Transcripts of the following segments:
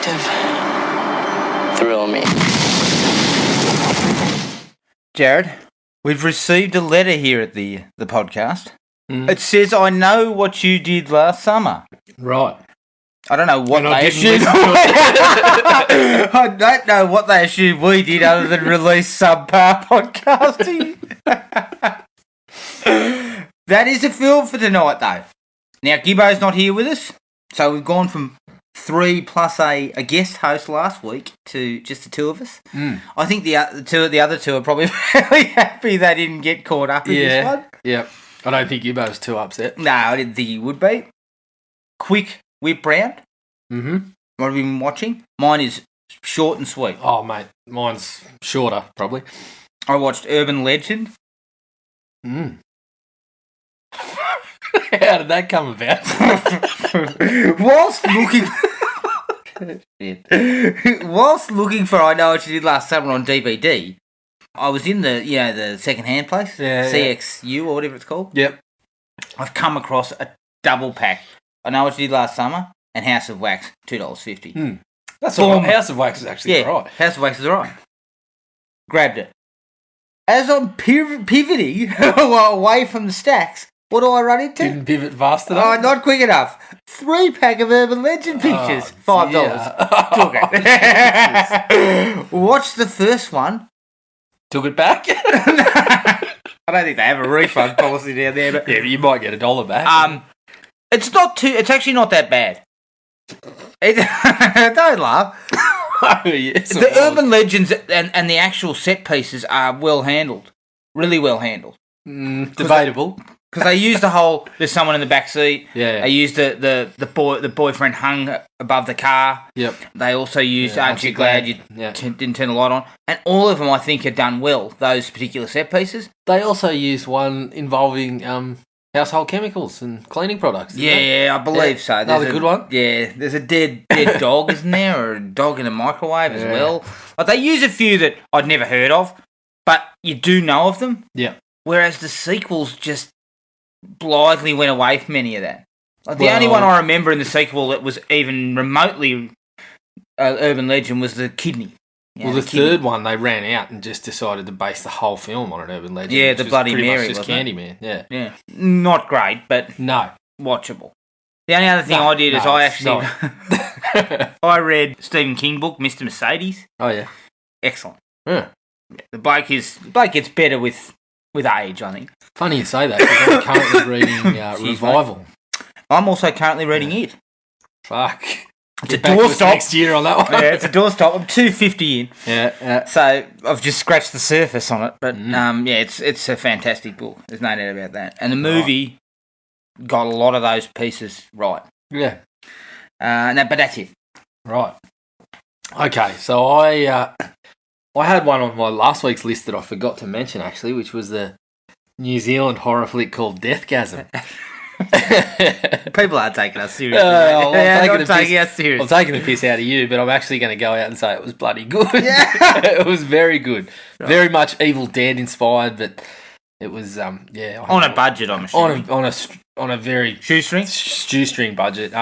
detective. Thrill me. Jared, we've received a letter here at the podcast. It says, I know what you did last summer. Right. I don't know what And I they didn't assumed. I don't know what they assumed we did other than release subpar podcasting. That is a film for tonight, though. Now, Gibbo's not here with us, so we've gone from 3 plus a guest host last week to just the two of us. I think the other two are probably fairly happy they didn't get caught up in this one. Yep. I don't think Gibbo was too upset. No, I didn't think he would be. Quick whip round. Mm-hmm. What have you been watching? Mine is short and sweet. Oh, mate. Mine's shorter, probably. I watched Urban Legend. How did that come about? Whilst looking for I Know What You Did Last Summer on DVD, I was in the second-hand place, CXU or whatever it's called. Yep. I've come across a double pack. I Know What You Did Last Summer and House of Wax, $2.50. That's all right. House of Wax is actually all right. House of Wax is all right. Grabbed it. As I'm pivoting away from the stacks, what do I run into? Didn't pivot fast enough? Oh, not quick enough. 3-pack of Urban Legend pictures. $5. Yeah. Took it. Watched the first one. Took it back? I don't think they have a refund policy down there, but yeah, but you might get $1 back. It's actually not that bad. Don't laugh. Yes, the Urban Legends and the actual set pieces are well handled. Really well handled. Debatable. Because they used the whole, there's someone in the back seat. Yeah. They used the boyfriend hung above the car. Yep. They also used, aren't you glad you didn't turn the light on? And all of them, I think, are done well, those particular set pieces. They also used one involving household chemicals and cleaning products. Yeah, I believe so. Another good one. Yeah, there's a dead dog, isn't there? Or a dog in a microwave as well. Like, they use a few that I'd never heard of, but you do know of them. Yeah. Whereas the sequels just blithely went away from any of that. Like, the only one I remember in the sequel that was even remotely Urban Legend was the kidney. Well, the third one, they ran out and just decided to base the whole film on an Urban Legend. Yeah, the Bloody Mary, much just Candyman. Yeah. Not great, but no, watchable. The only other thing I did is I actually I read Stephen King book, Mr. Mercedes. Oh yeah, excellent. Yeah. The bloke gets better with age, I think. Funny you say that because I'm currently reading Revival. I'm also currently reading it. Fuck. It's a doorstop next year on that one. Yeah, it's a doorstop. I'm 250 in. Yeah. So I've just scratched the surface on it, but it's a fantastic book. There's no doubt about that. And the movie got a lot of those pieces right. Yeah. But that's it. Right. Okay, so I had one on my last week's list that I forgot to mention actually, which was the New Zealand horror flick called Deathgasm. People aren't taking us seriously. I'm taking the piss out of you, but I'm actually going to go out and say it was bloody good. Yeah. It was very good. Right. Very much Evil Dead inspired, but it was on a budget, I'm assuming. On a very shoestring budget.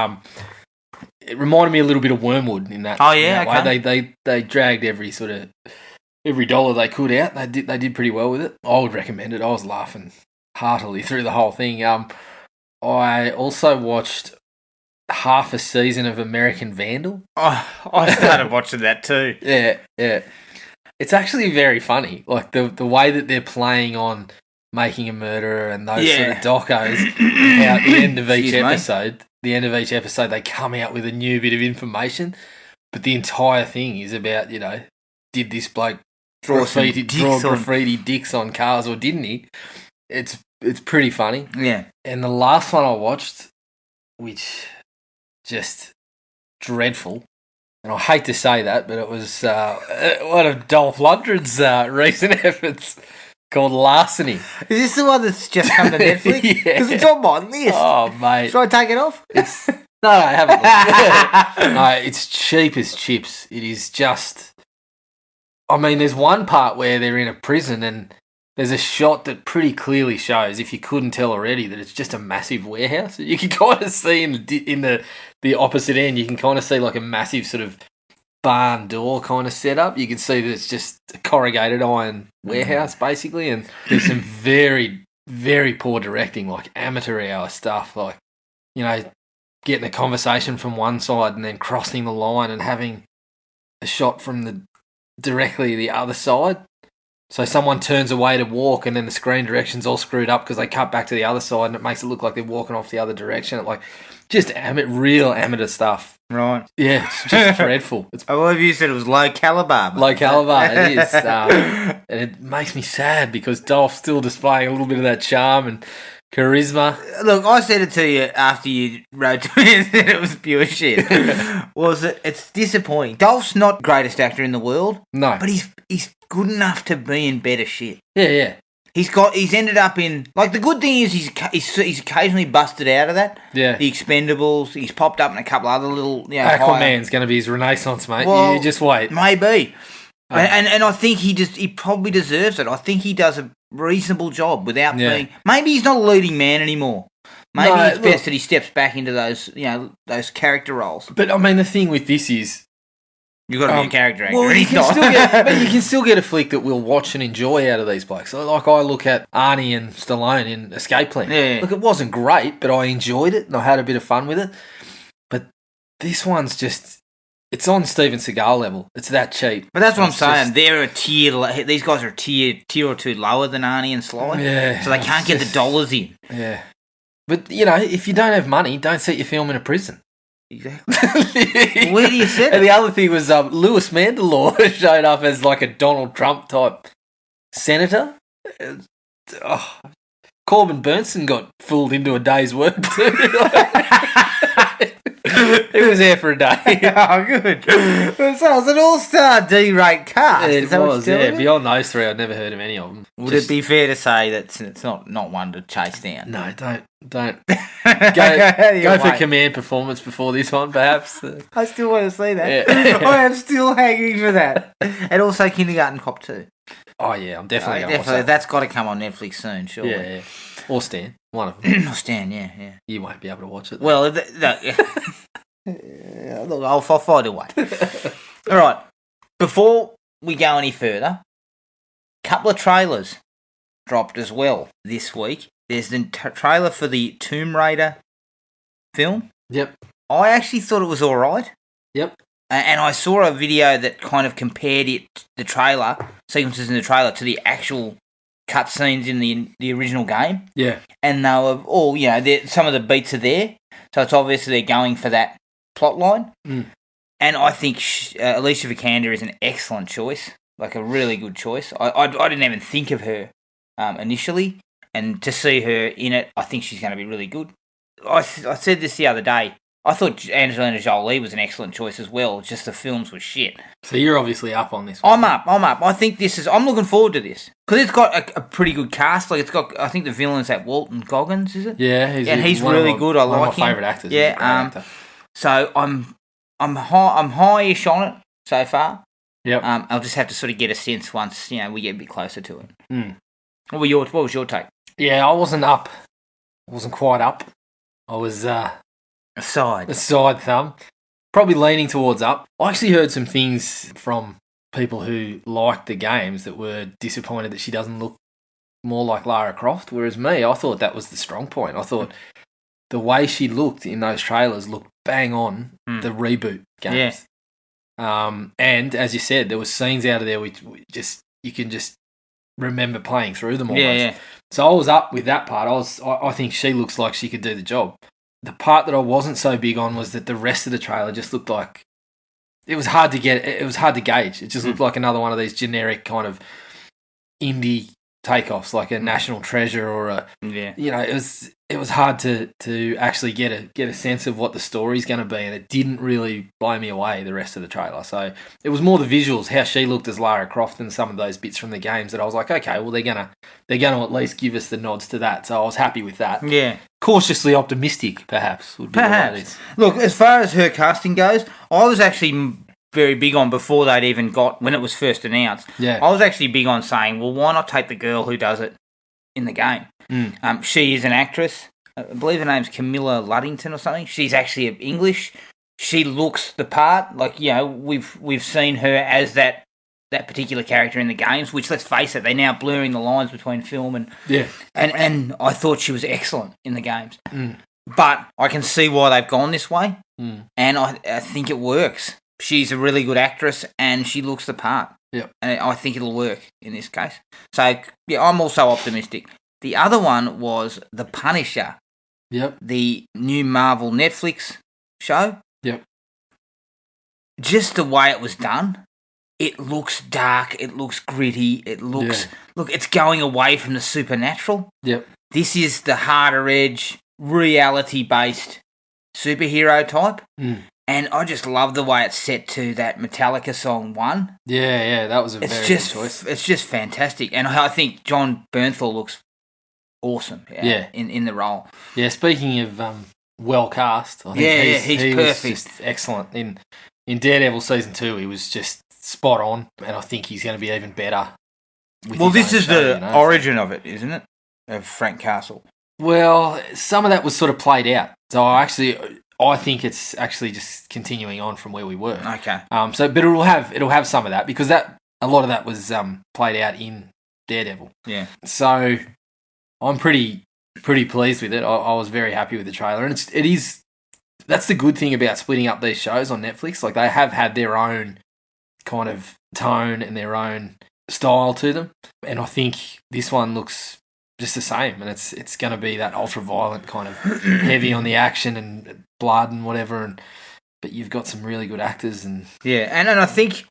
It reminded me a little bit of Wormwood in that. Oh yeah, way. They dragged every dollar they could out. They did pretty well with it. I would recommend it. I was laughing heartily through the whole thing. I also watched half a season of American Vandal. Oh, I started watching that too. Yeah. It's actually very funny. Like the way that they're playing on making a murderer and those sort of docos. How at the end of each episode, they come out with a new bit of information, but the entire thing is about, did this bloke draw graffiti dicks on cars or didn't he? It's pretty funny. Yeah. And the last one I watched, which just dreadful, and I hate to say that, but it was one of Dolph Lundgren's recent efforts called Larceny. Is this the one that's just come to Netflix? Because it's on my list. Oh, mate. Should I take it off? No, I haven't. No, it's cheap as chips. It is just... I mean, there's one part where they're in a prison and there's a shot that pretty clearly shows, if you couldn't tell already, that it's just a massive warehouse. You can kind of see in the opposite end, you can kind of see like a massive sort of barn door kind of setup. You can see that it's just a corrugated iron warehouse, basically, and there's some very, very poor directing, like amateur hour stuff, like, you know, getting a conversation from one side and then crossing the line and having a shot from directly the other side. So someone turns away to walk and then the screen direction's all screwed up because they cut back to the other side and it makes it look like they're walking off the other direction. Like, just real amateur stuff. Right. Yeah, it's just dreadful. It's I believe you said it was low caliber. low caliber, it is. And it makes me sad because Dolph's still displaying a little bit of that charm and charisma. Look, I said it to you after you wrote to me and said it was pure shit. It's disappointing. Dolph's not the greatest actor in the world. No. But he's good enough to be in better shit. Yeah. He's ended up in, like, the good thing is he's occasionally busted out of that. Yeah. The Expendables. He's popped up in a couple other little, Aquaman's going to be his renaissance, mate. Well, you just wait. Maybe. And I think he probably deserves it. I think he does a reasonable job without being. Maybe he's not a leading man anymore. Maybe it's best that he steps back into those character roles. But I mean, the thing with this is, you've got to be a character actor. Well, you can still get a flick that we'll watch and enjoy out of these blokes. Like, I look at Arnie and Stallone in Escape Plan. Yeah. Look, it wasn't great, but I enjoyed it and I had a bit of fun with it. But this one's just. It's on Steven Seagal level. It's that cheap. But that's what I'm saying. They're a tier. These guys are a tier or two lower than Arnie and Sly. Yeah. So they can't get the dollars in. Yeah. But, if you don't have money, don't set your film in a prison. Exactly. Where do you set it? And the other thing was Louis Mandylor showed up as like a Donald Trump type senator. Corbin Burnson got fooled into a day's work too. He was there for a day. Oh, good. So it was an all-star D-rate cast. It was, yeah. Beyond those three, I'd never heard of any of them. Would it be fair to say that it's not one to chase down? No, don't. Go for command performance before this one, perhaps. I still want to see that. Yeah. I am still hanging for that. And also Kindergarten Cop 2. Oh, yeah, I'm definitely going to watch that. That's got to come on Netflix soon, surely. Yeah. Or Stan, one of them. Or Stan, yeah. You won't be able to watch it. Well, look, I'll find a way. All right. Before we go any further, a couple of trailers dropped as well this week. There's the trailer for the Tomb Raider film. Yep. I actually thought it was all right. Yep. And I saw a video that kind of compared the trailer, sequences in the trailer, to the actual cutscenes in the original game. Yeah. And they were all, some of the beats are there. So it's obviously they're going for that plot line. Mm. And I think Alicia Vikander is an excellent choice, like a really good choice. I didn't even think of her initially. And to see her in it, I think she's going to be really good. I said this the other day. I thought Angelina Jolie was an excellent choice as well. Just the films were shit. So you're obviously up on this one. I'm up. I think I'm looking forward to this. Because it's got a pretty good cast. Like, it's got, I think the villain's that Walton Goggins, is it? Yeah, he's really good. I like him. One of my favourite actors. Yeah. So I'm high-ish on it so far. Yep. I'll just have to sort of get a sense once we get a bit closer to it. Mm. What was your take? Yeah, I wasn't up. I wasn't quite up. I was a side thumb. Probably leaning towards up. I actually heard some things from people who liked the games that were disappointed that she doesn't look more like Lara Croft, whereas me, I thought that was the strong point. I thought the way she looked in those trailers looked bang on the reboot games. Yeah. And as you said, there were scenes out of there which you can just remember playing through them almost. Yeah. So I was up with that part. I think she looks like she could do the job. The part that I wasn't so big on was that the rest of the trailer just looked like it was hard to gauge. It just looked like another one of these generic kind of indie takeoffs, like a National Treasure or it was hard to actually get a sense of what the story's going to be, and it didn't really blow me away, the rest of the trailer. So it was more the visuals, how she looked as Lara Croft and some of those bits from the games that I was like, okay, well they're gonna at least give us the nods to that. So I was happy with that. Yeah. Cautiously optimistic, perhaps, would be the way it is. Look, as far as her casting goes, I was actually very big on, before they'd even when it was first announced, I was actually big on saying, well, why not take the girl who does it in the game? She is an actress. I believe her name's Camilla Luddington or something. She's actually English. she looks the part. Like, we've seen her as that particular character in the games, which, let's face it, they're now blurring the lines between film and... Yeah. And I thought she was excellent in the games. But I can see why they've gone this way, and I think it works. She's a really good actress, and she looks the part. Yep. And I think it'll work in this case. So, yeah, I'm also optimistic. The other one was The Punisher. Yep. The new Marvel Netflix show. Yep. Just the way it was done. It looks dark. It looks gritty. It looks... Yeah. Look, it's going away from the supernatural. Yep. This is the harder edge, reality-based superhero type. And I just love the way it's set to that Metallica song, One. Yeah, that was a very good choice. It's just fantastic. And I think John Bernthal looks awesome in the role. Yeah, speaking of well cast, I think he's perfect. Was just excellent. In Daredevil Season 2, he was just spot on, and I think he's going to be even better. Well, this is the origin of it, isn't it? Of Frank Castle. Well, some of that was sort of played out. So I think it's actually just continuing on from where we were. Okay. But it'll have some of that, because a lot of that was played out in Daredevil. Yeah. So I'm pretty pleased with it. I was very happy with the trailer, and it is. That's the good thing about splitting up these shows on Netflix. Like, they have had their own kind of tone and their own style to them, and I think this one looks just the same, and it's going to be that ultra violent kind of heavy on the action and blood and whatever, but you've got some really good actors and and I think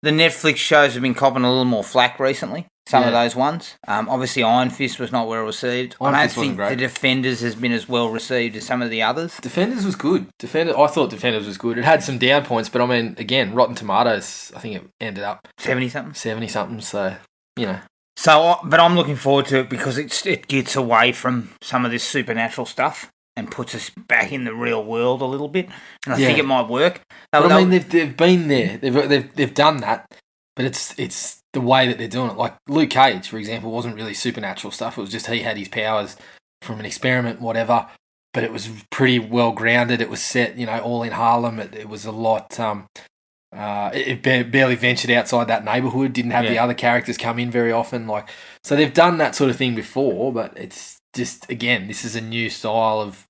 the Netflix shows have been copping a little more flack recently. Some of those ones. Obviously, Iron Fist was not well received. I don't think The Defenders has been as well received as some of the others. Defenders was good. I thought Defenders was good. It had some down points, but I mean, again, Rotten Tomatoes, I think it ended up 70-something. 70-something. So, you know. So, but I'm looking forward to it because it gets away from some of this supernatural stuff and puts us back in the real world a little bit. And I think it might work. But I mean, they've been there. They've done that. But it's the way that they're doing it. Like Luke Cage, for example, wasn't really supernatural stuff. It was just he had his powers from an experiment, whatever. But it was pretty well grounded. It was set, all in Harlem. It was a lot. It barely ventured outside that neighborhood. Didn't have the other characters come in very often. So they've done that sort of thing before. But it's just, again, this is a new style of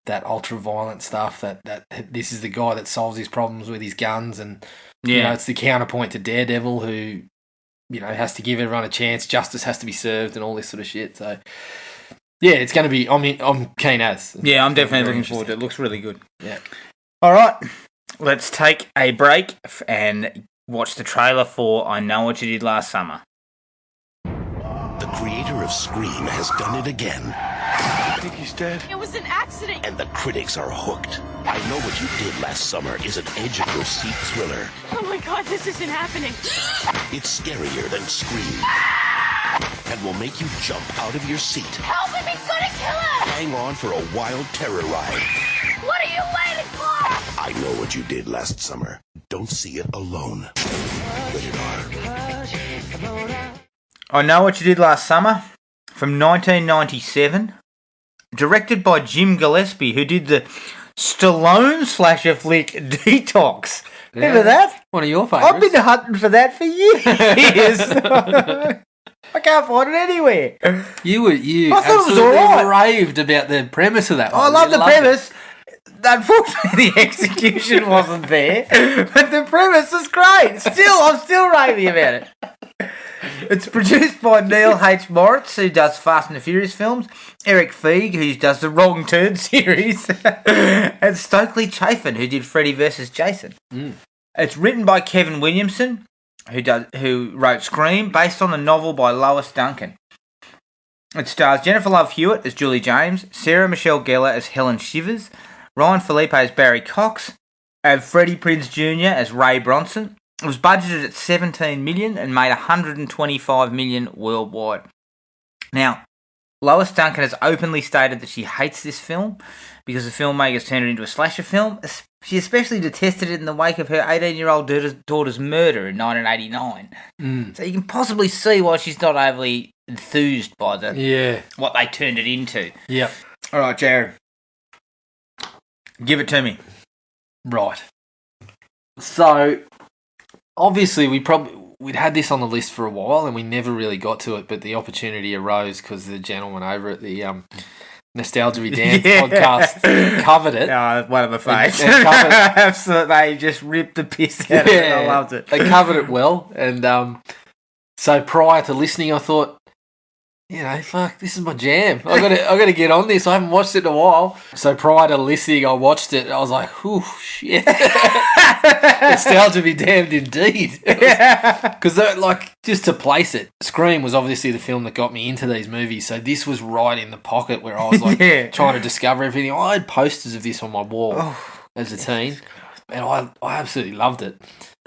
that ultra violent stuff. That this is the guy that solves his problems with his guns and. It's the counterpoint to Daredevil, who, has to give everyone a chance. Justice has to be served and all this sort of shit. So, yeah, it's going to be... I'm keen as. Yeah, I'm definitely looking forward to it. It looks really good. Yeah. All right. Let's take a break and watch the trailer for I Know What You Did Last Summer. The creator of Scream has done it again. I think he's dead. It was an accident. And the critics are hooked. I Know What You Did Last Summer is an edge-of-your-seat thriller. Oh my God, this isn't happening. It's scarier than Scream. And will make you jump out of your seat. Help him, he's gonna kill us! Hang on for a wild terror ride. What are you waiting for? I Know What You Did Last Summer. Don't see it alone. Rated R. I Know What You Did Last Summer from 1997. Directed by Jim Gillespie, who did the Stallone slasher flick Detox. Remember that? One of your favourites. I've been hunting for that for years. I can't find it anywhere. You I thought it was all right. Raved about the premise of that one. I love the premise. Unfortunately, the execution wasn't there, but the premise is great. I'm still raving about it. It's produced by Neil H. Moritz, who does Fast and the Furious films, Eric Feig, who does the Wrong Turn series, and Stokely Chafin, who did Freddy vs. Jason. It's written by Kevin Williamson, who wrote Scream, based on the novel by Lois Duncan. It stars Jennifer Love Hewitt as Julie James, Sarah Michelle Gellar as Helen Shivers, Ryan Phillippe as Barry Cox, and Freddie Prinze Jr. as Ray Bronson. It was budgeted at $17 million and made $125 million worldwide. Now, Lois Duncan has openly stated that she hates this film because the filmmakers turned it into a slasher film. She especially detested it in the wake of her 18-year-old daughter's murder in 1989. So you can possibly see why she's not overly enthused by what they turned it into. Yep. All right, Jared. Give it to me. Right. So, obviously, we'd had this on the list for a while and we never really got to it, but the opportunity arose because the gentleman over at the Nostalgia Be Damned podcast covered it. Oh, one of my faves. Absolutely, they just ripped the piss out of it. I loved it. They covered it well, and so prior to listening, I thought, fuck, this is my jam. I got to get on this. I haven't watched it in a while. So prior to listening, I watched it. I was like, "Whew, shit!" Nostalgia Be Damned, indeed. Because, just to place it, Scream was obviously the film that got me into these movies. So this was right in the pocket where I was trying to discover everything. I had posters of this on my wall as a teen, and I absolutely loved it.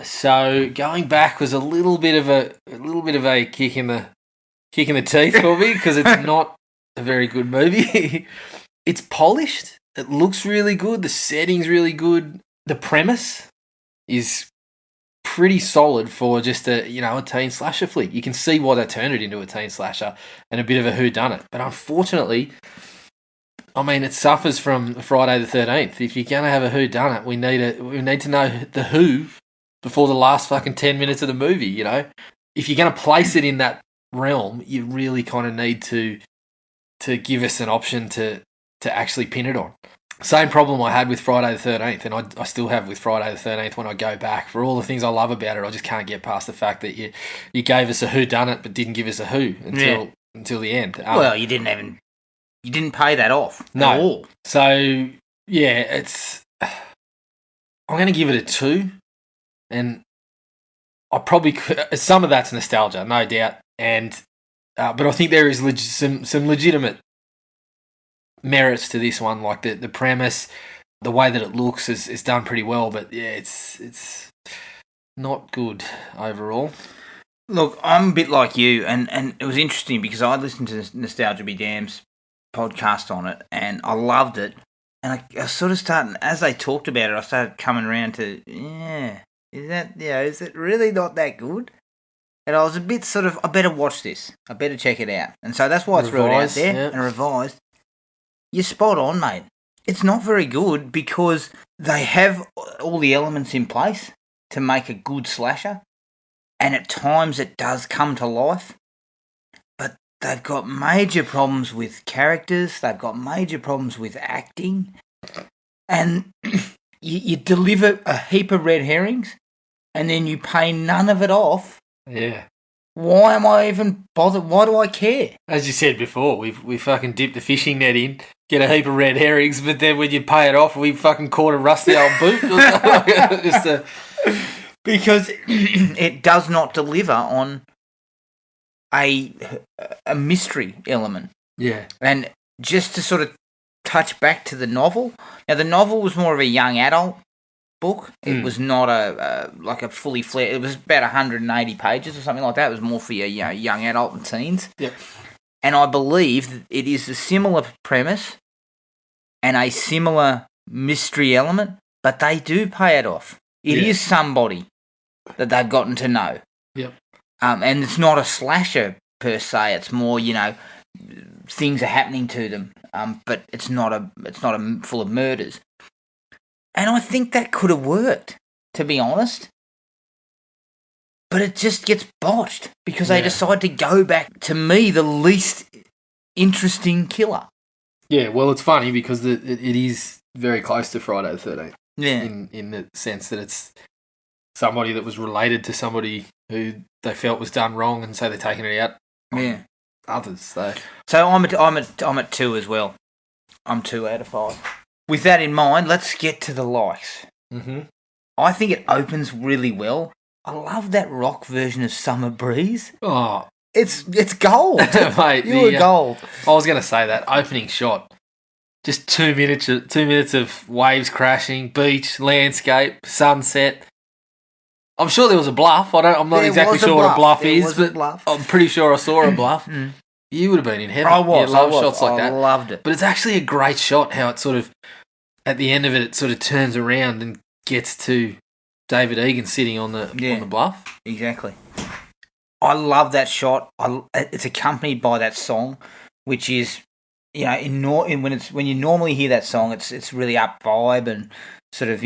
So going back was a little bit of a kick in the teeth for me because it's not a very good movie. It's polished. It looks really good. The setting's really good. The premise is pretty solid for just a teen slasher flick. You can see why they turned it into a teen slasher and a bit of a whodunit. But unfortunately, it suffers from Friday the 13th. If you're gonna have a whodunit, we need to know the who before the last fucking 10 minutes of the movie. If you're gonna place it in that realm, you really kind of need to give us an option to actually pin it on. Same problem I had with Friday the 13th, and I still have with Friday the 13th when I go back. For all the things I love about it, I just can't get past the fact that you gave us a whodunit but didn't give us a who until the end. Well, you didn't pay that off at all. So, yeah, I'm going to give it a 2, and I probably could, some of that's nostalgia, no doubt. And but I think there is some legitimate merits to this one, like the premise, the way that it looks is done pretty well. But yeah, it's not good overall. Look, I'm a bit like you, and it was interesting because I listened to Nostalgia Be Damned's podcast on it, and I loved it. And I sort of started, as they talked about it, I started coming around to, is it really not that good? And I was a bit sort of, I better watch this. I better check it out. And so that's why I threw it out there and revised. You're spot on, mate. It's not very good because they have all the elements in place to make a good slasher. And at times it does come to life. But they've got major problems with characters. They've got major problems with acting. And you deliver a heap of red herrings and then you pay none of it off. Yeah. Why am I even bothered? Why do I care? As you said before, we fucking dipped the fishing net in, get a heap of red herrings, but then when you pay it off, we fucking caught a rusty old boot. Because it does not deliver on a mystery element. Yeah. And just to sort of touch back to the novel. Now, the novel was more of a young adult book. It was not a fully fledged. It was about 180 pages or something like that. It was more for your young adult and teens. Yep. And I believe that it is a similar premise and a similar mystery element, but they do pay it off. It is somebody that they've gotten to know. Yep. And it's not a slasher per se. It's more, things are happening to them. But it's not full of murders. And I think that could have worked, to be honest. But it just gets botched because they decide to go back, to me, the least interesting killer. Yeah, well, it's funny because it is very close to Friday the 13th. Yeah. In the sense that it's somebody that was related to somebody who they felt was done wrong, and so they're taking it out on others. So I'm at 2 as well. I'm 2 out of 5. With that in mind, let's get to the likes. Mm-hmm. I think it opens really well. I love that rock version of Summer Breeze. Oh, it's gold, mate. You were gold. I was going to say that opening shot, just 2 minutes. 2 minutes of waves crashing, beach, landscape, sunset. I'm sure there was a bluff. I'm not exactly sure what a bluff is, but I'm pretty sure I saw a bluff. You would have been in heaven. I was. You love shots like that. I loved it. But it's actually a great shot. How it sort of, at the end of it, it sort of turns around and gets to David Egan sitting on the bluff. Exactly. I love that shot. It's accompanied by that song, which is, when you normally hear that song, it's really up vibe and sort of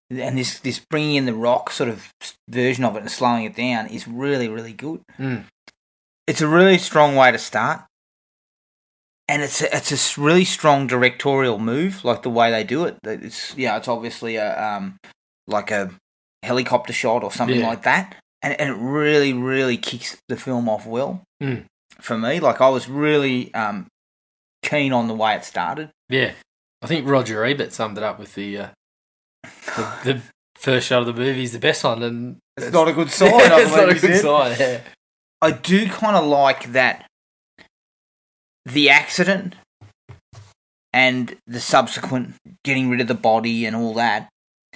and this bringing in the rock sort of version of it and slowing it down is really, really good. It's a really strong way to start, and it's a really strong directorial move, like the way they do it. It's obviously a like a helicopter shot or something like that, and it really, really kicks the film off well for me. Like I was really keen on the way it started. Yeah, I think Roger Ebert summed it up with the first shot of the movie is the best one, and it's not a good sign. It's not a good sign. Yeah. I do kind of like that the accident and the subsequent getting rid of the body and all that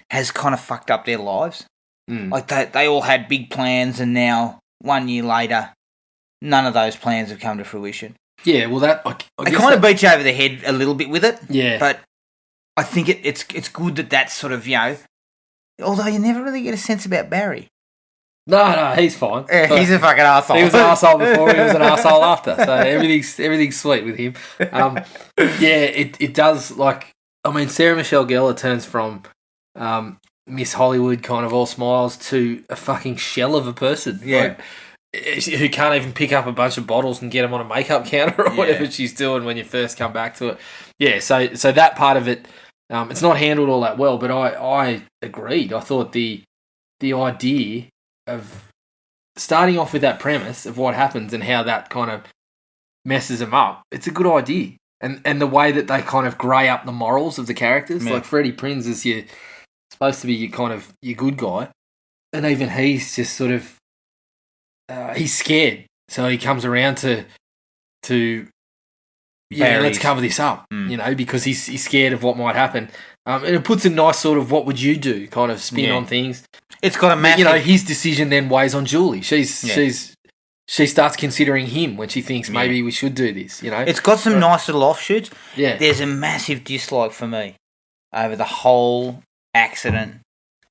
has kind of fucked up their lives. Like they all had big plans, and now 1 year later, none of those plans have come to fruition. Yeah, well, that I they kind of beat you over the head a little bit with it. Yeah, but I think it's good that that's sort of, although you never really get a sense about Barry. No, he's fine. Yeah, he's a fucking arsehole. He was an arsehole before, he was an arsehole after. So everything's sweet with him. It does, like, I mean, Sarah Michelle Gellar turns from Miss Hollywood, kind of all smiles, to a fucking shell of a person. Yeah. Like, who can't even pick up a bunch of bottles and get them on a makeup counter or whatever she's doing when you first come back to it. Yeah, so that part of it, it's not handled all that well, but I agreed. I thought the idea of starting off with that premise of what happens and how that kind of messes them up, it's a good idea. And the way that they kind of grey up the morals of the characters, like Freddie Prinze is supposed to be your good guy, and even he's just sort of he's scared, so he comes around to let's cover this up, because he's scared of what might happen, and it puts a nice sort of what would you do kind of spin on things. It's got a massive... his decision then weighs on Julie. She starts considering him when she thinks maybe we should do this, It's got some nice little offshoots. Yeah. There's a massive dislike for me over the whole accident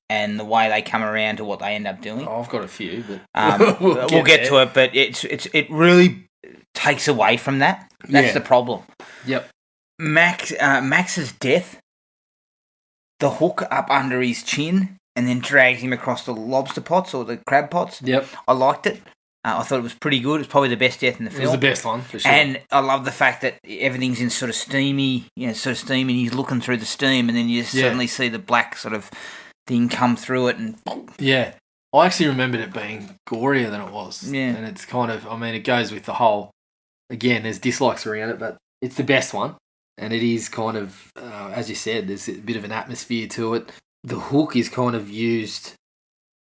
and the way they come around to what they end up doing. Oh, I've got a few, but we'll get to it, but it really takes away from that. That's the problem. Yep. Max's death, the hook up under his chin and then drags him across the lobster pots or the crab pots. Yep. I liked it. I thought it was pretty good. It's probably the best death in the film. It was the best one, for sure. And I love the fact that everything's in sort of steamy, and he's looking through the steam, and then you suddenly see the black sort of thing come through it, and... Yeah. I actually remembered it being gorier than it was. Yeah. And it's kind of, I mean, it goes with the whole... Again, there's dislikes around it, but it's the best one. And it is kind of, as you said, there's a bit of an atmosphere to it. The hook is kind of used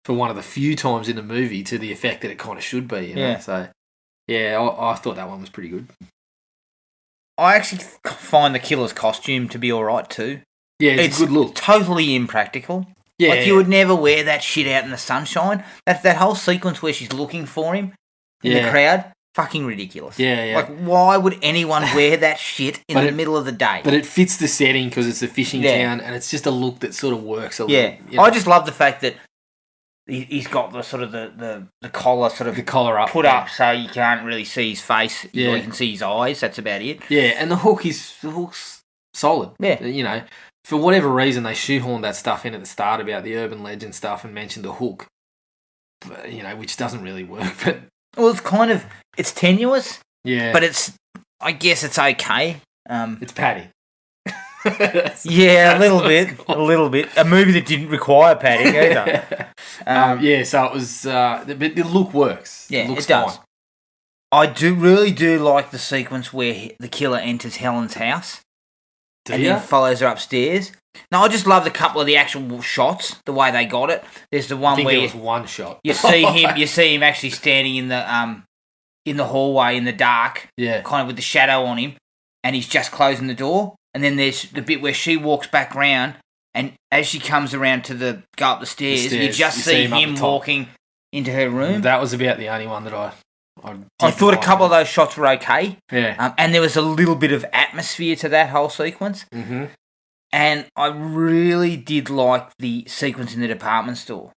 for one of the few times in the movie to the effect that it kind of should be. You know? So, yeah, I thought that one was pretty good. I actually find the killer's costume to be all right too. Yeah, it's a good look. Totally impractical. Yeah, like you would never wear that shit out in the sunshine. That whole sequence where she's looking for him in the crowd, fucking ridiculous. Yeah. Like, why would anyone wear that shit in the middle of the day? But it fits the setting because it's a fishing town, and it's just a look that sort of works a little. Yeah, I just love the fact that he's got the sort of the collar sort of the collar up, put up so you can't really see his face. Yeah, you can see his eyes. That's about it. Yeah, and the hook's solid. Yeah, for whatever reason they shoehorned that stuff in at the start about the urban legend stuff and mentioned the hook, but, which doesn't really work. But it's tenuous. Yeah, but I guess it's okay. It's Paddy. A little bit. A movie that didn't require padding either. So it was. But the look works. Yeah, it does. Fine. I really do like the sequence where the killer enters Helen's house then follows her upstairs. No, I just love the couple of the actual shots, the way they got it. There's the one where it was one shot. You see him actually standing in the hallway in the dark, kind of with the shadow on him, and he's just closing the door. And then there's the bit where she walks back round, and as she comes around to go up the stairs, you just see him walking into her room. That was about the only one that I thought a couple of those shots were okay. Yeah. And there was a little bit of atmosphere to that whole sequence. Mm-hmm. And I really did like the sequence in the department store.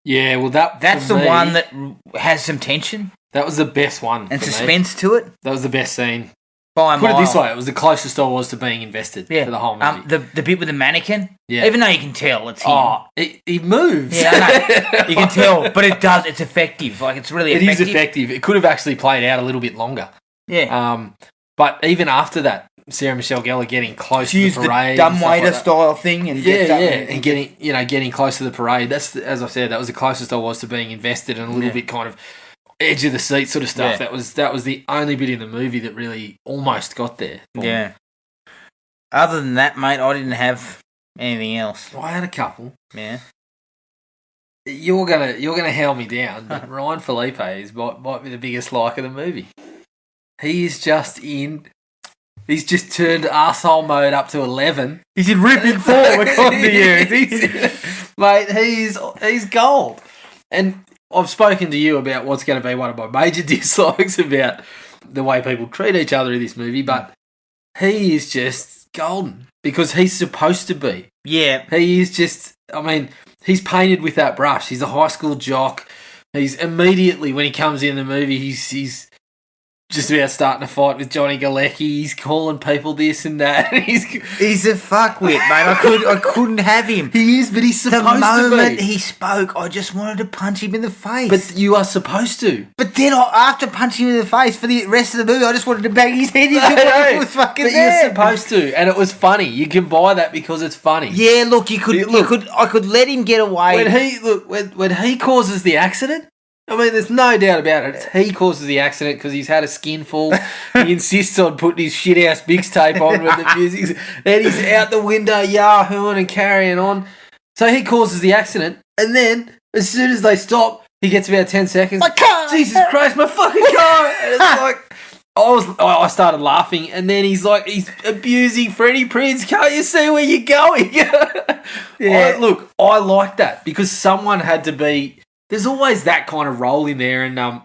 Yeah, well, that's the one that has some tension. That was the best one. And suspense to it. That was the best scene By a Put it this mile. way, it was the closest I was to being invested for the whole movie. The bit with the mannequin, Yeah. even though you can tell it's him. Oh, he moves. Yeah, I know. You can tell, but it's effective. Like, it's really effective. It is effective. It could have actually played out a little bit longer. Yeah. But even after that, Sarah Michelle Gellar getting close to the parade, the dumbwaiter style thing, and and getting close to the parade. That's, as I said, that was the closest I was to being invested and a little bit kind of edge of the seat sort of stuff. Yeah. That was the only bit in the movie that really almost got there. Yeah. Other than that, mate, I didn't have anything else. I had a couple. Yeah. You're gonna hail me down, but Ryan Felipe might be the biggest like of the movie. He is just in. He's just turned arsehole mode up to 11. He's in ripping form according to you. Mate, he's gold. And I've spoken to you about what's going to be one of my major dislikes about the way people treat each other in this movie, but he is just golden because he's supposed to be. Yeah. He is just, he's painted with that brush. He's a high school jock. He's immediately, when he comes in the movie, he's just about starting a fight with Johnny Galecki. He's calling people this and that. He's a fuckwit, mate. I couldn't have him. He is, but he's supposed to be. The moment he spoke, I just wanted to punch him in the face. But you are supposed to. But then after punching him in the face for the rest of the movie, I just wanted to bang his head into what was fucking but there. You're supposed to, and it was funny. You can buy that because it's funny. Yeah, look, I could let him get away. When he causes the accident, there's no doubt about it. He causes the accident because he's had a skinful. He insists on putting his shit-ass mixtape on when the music's... Then he's out the window yahooing and carrying on. So he causes the accident, and then, as soon as they stop, he gets about 10 seconds. My car! Jesus Christ, my fucking car! And it's like... I started laughing, and then he's abusing Freddie Prinze. Can't you see where you're going? Yeah. I like that because someone had to be... There's always that kind of role in there, and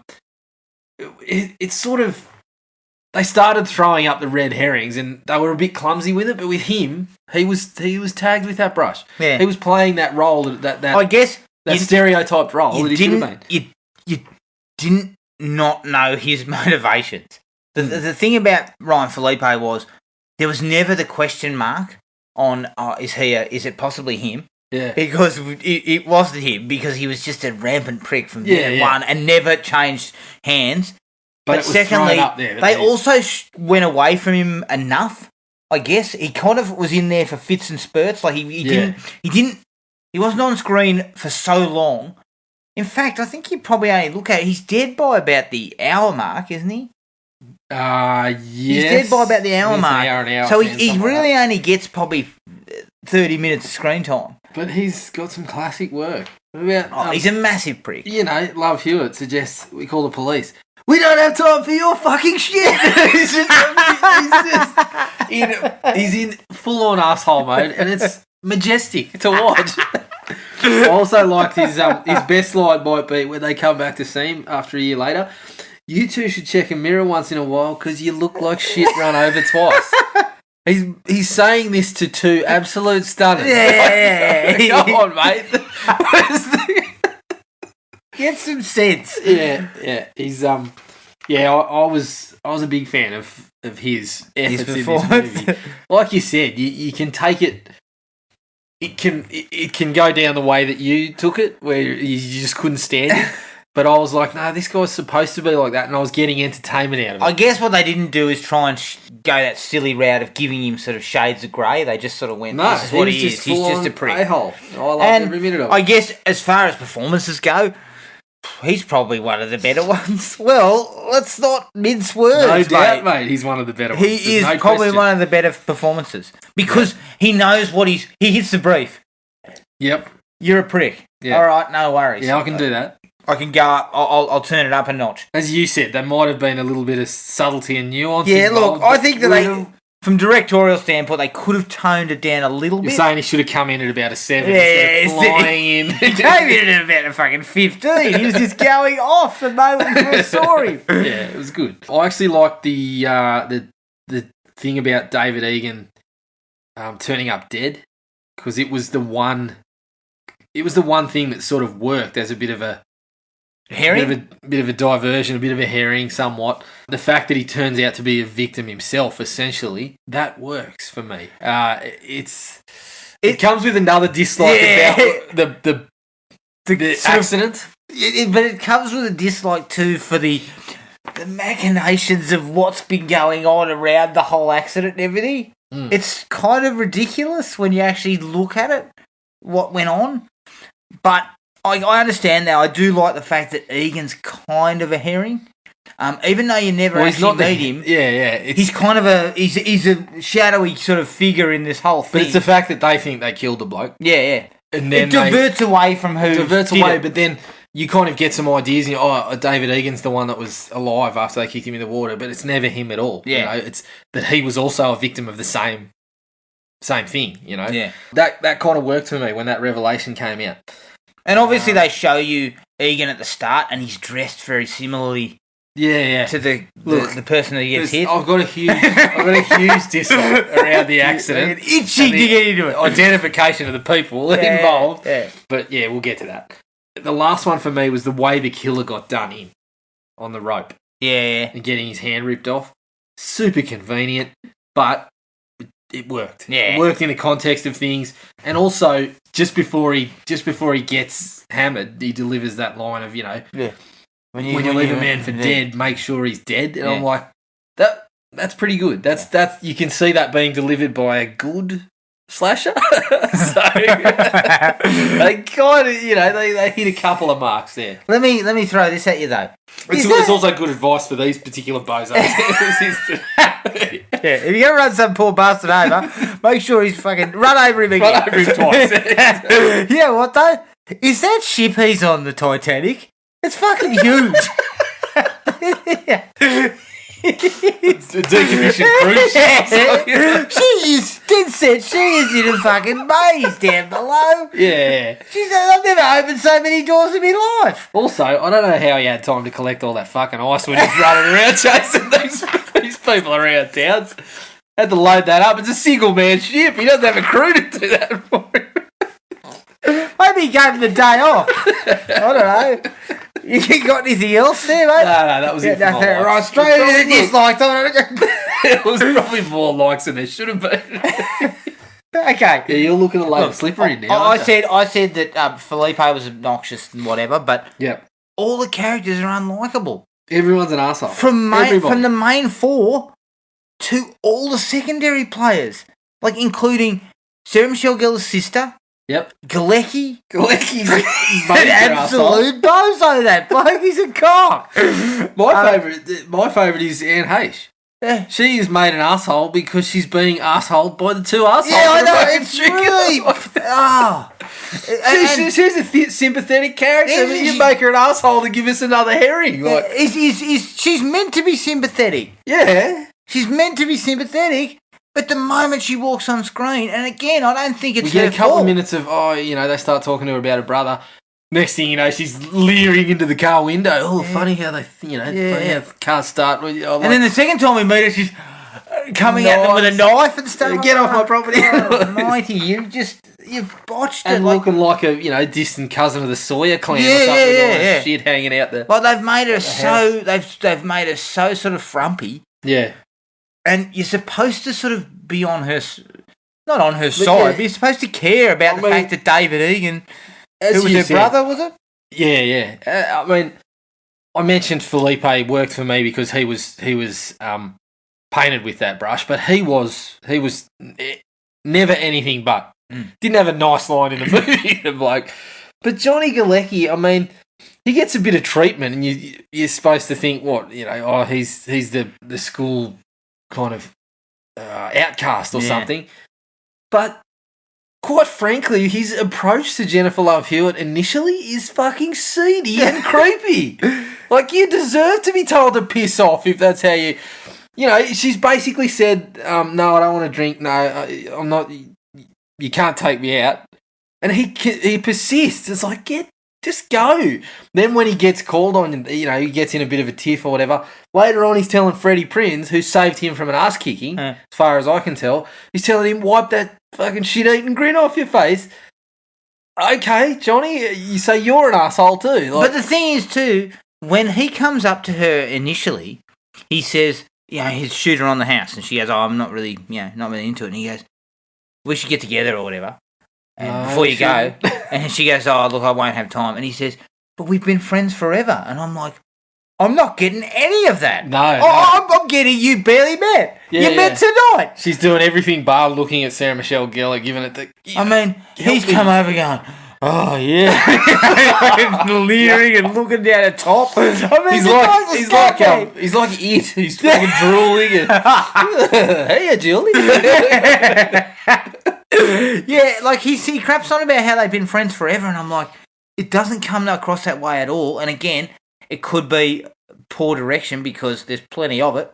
it's sort of... They started throwing up the red herrings, and they were a bit clumsy with it. But with him, he was tagged with that brush. Yeah. He was playing that role that I guess that stereotyped role that he should have been. You didn't not know his motivations. The thing about Ryan Felipe was there was never the question mark on is it possibly him? Yeah. Because it wasn't him, because he was just a rampant prick from day one and never changed hands. But secondly, they also went away from him enough, I guess. He kind of was in there for fits and spurts. Like he wasn't on screen for so long. In fact, I think you probably only look at it, he's dead by about the hour mark, isn't he? Yes. He's dead by about the hour mark. An hour, so he really only gets probably 30 minutes of screen time. But he's got some classic work. He's a massive prick. Love Hewitt suggests we call the police. We don't have time for your fucking shit. he's in full-on asshole mode, and it's majestic to watch. I also liked his best line might be when they come back to see him after a year later. You two should check a mirror once in a while because you look like shit run over twice. He's saying this to two absolute stunners. Yeah. Come on, mate. Get some sense. Yeah. He's I was a big fan of his efforts in this movie. Like you said, you can take it. It can go down the way that you took it, where you just couldn't stand it. But I was like, no, this guy's supposed to be like that, and I was getting entertainment out of it. I guess what they didn't do is try and go that silly route of giving him sort of shades of grey. They just sort of went, this is what he is. He's just a prick. A-hole. I loved every minute of it. I guess as far as performances go, he's probably one of the better ones. Well, let's not mince words, no doubt, mate. He's one of the better ones. He is probably one of the better performances because he knows what he hits the brief. Yep. You're a prick. Yeah. All right, no worries. Yeah, I can do that. I can go up. I'll turn it up a notch. As you said, there might have been a little bit of subtlety and nuance. Yeah, look, I think that from directorial standpoint, they could have toned it down a little bit. You're saying he should have come in at about a 7 instead of flying in. He came in at about a fucking 15. He was just going off the moment we first saw him. Yeah, it was good. I actually liked the thing about David Egan turning up dead because it was the one thing that sort of worked as a bit of a Herring? Bit of a diversion, a bit of a herring, somewhat. The fact that he turns out to be a victim himself, essentially, that works for me. It comes with another dislike about the accident. But it comes with a dislike too for the machinations of what's been going on around the whole accident and everything. It's kind of ridiculous when you actually look at it, what went on. But I understand now. I do like the fact that Egan's kind of a herring. Even though you never actually meet him. Yeah. He's kind of he's a shadowy sort of figure in this whole thing. But it's the fact that they think they killed the bloke. Yeah. And then it diverts away from who diverts did away, it. But then you kind of get some ideas. David Egan's the one that was alive after they kicked him in the water, but it's never him at all. Yeah. It's that he was also a victim of the same thing. Yeah. That kind of worked for me when that revelation came out. And obviously they show you Egan at the start, and he's dressed very similarly. Yeah. To the person that gets hit. I've got a huge dislike around the accident. Itching to get into it. Identification of the people involved. Yeah. But yeah, we'll get to that. The last one for me was the way the killer got done in on the rope. Yeah. And getting his hand ripped off. Super convenient, but it worked. Yeah. It worked in the context of things. And also, just before he gets hammered, he delivers that line of, Yeah. When you leave a man for dead, make sure he's dead. And I'm like, that's pretty good. That's you can see that being delivered by a good slasher. So they kind of, they hit a couple of marks there. Let me throw this at you though. It's also good advice for these particular bozos. If you're gonna run some poor bastard over, make sure he's fucking run over him again. Run over him twice. Yeah, what though? Is that ship he's on the Titanic? It's fucking huge. It's a decommissioned cruise ship. She is dead set. She is in a fucking maze down below. Yeah. She said, I've never opened so many doors in my life. Also, I don't know how he had time to collect all that fucking ice when he's running around chasing these people around town. Had to load that up. It's a single man ship. He doesn't have a crew to do that for him. Maybe he gave him the day off. I don't know. You got anything else there, mate? No, that was it. Right, straight into the dislike. It was probably more likes than there should have been. Okay. Yeah, you're looking a little slippery now. I said that Felipe was obnoxious and whatever, but all the characters are unlikable. Everyone's an arsehole. From the main four to all the secondary players, like including Sarah Michelle Gellar's sister. Yep. Galecki's an absolute bozo, that bloke. He's a cock. My favourite is Anne Heche. Yeah. She is made an asshole because she's being assholed by the two assholes. Yeah, I know. It's really... she's a sympathetic character. You make her an asshole to give us another herring. Like, she's meant to be sympathetic. Yeah. She's meant to be sympathetic. But the moment she walks on screen, and again, I don't think it's we get her a couple fault. of minutes of, they start talking to her about her brother. Next thing you know, she's leering into the car window. Oh, funny how they, funny how cars start. And then the second time we meet her, she's coming at them with a knife and stuff. Get off my property. Mighty, you've botched it. And looking like a distant cousin of the Sawyer clan or something. Yeah. Shit hanging out there. Well, they've made her so, they've made her so sort of frumpy. Yeah. And you're supposed to sort of be on her, not on her side, but you're supposed to care about the fact that David Egan, who was her brother, was it? Yeah. I mentioned Felipe worked for me because he was painted with that brush, but he was never anything but. Didn't have a nice line in the movie, the bloke. But Johnny Galecki, he gets a bit of treatment, and you're supposed to think, he's the school kind of outcast or something. But quite frankly, his approach to Jennifer Love Hewitt initially is fucking seedy and creepy. Like, you deserve to be told to piss off if that's how you... she's basically said, no, I don't want to drink, no, I'm not... You can't take me out. And he persists. It's like, just go. Then when he gets called on, he gets in a bit of a tiff or whatever. Later on, he's telling Freddie Prinz, who saved him from an ass kicking, as far as I can tell, he's telling him, wipe that fucking shit-eating grin off your face. Okay, Johnny, you say you're an asshole too. But the thing is, too, when he comes up to her initially, he says, he's shooting her on the house, and she goes, "Oh, I'm not really, not really into it." And he goes, "We should get together or whatever." And before you go, and she goes, "Oh, look, I won't have time." And he says, "But we've been friends forever." And I'm like, I'm not getting any of that. No. I'm getting you barely met. You met tonight. She's doing everything bar looking at Sarah Michelle Gellar, giving it the... He's come over going, "Oh, yeah." Leering and looking down at top. He's like it. He's fucking drooling and... Hey, Julie. He craps on about how they've been friends forever, and I'm like, it doesn't come across that way at all. And again, it could be poor direction because there's plenty of it.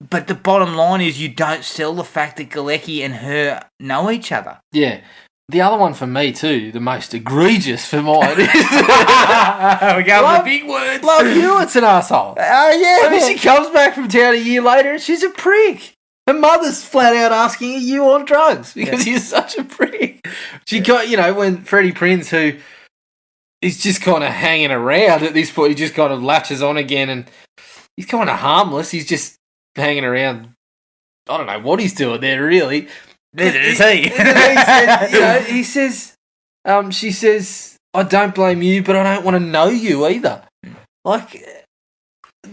But the bottom line is you don't sell the fact that Galecki and her know each other. Yeah. The other one for me too, the most egregious for mine is... We go with the big words. Love Hewitt's an asshole. Oh, yeah. She comes back from town a year later and she's a prick. Her mother's flat out asking, "Are you on drugs?" Because you're such a prick. She got, when Freddie Prinze, who is just kind of hanging around at this point, he just kind of latches on again and he's kind of harmless. He's just hanging around. I don't know what he's doing there, really. Neither is he. He says, she says, "I don't blame you, but I don't want to know you either." Like,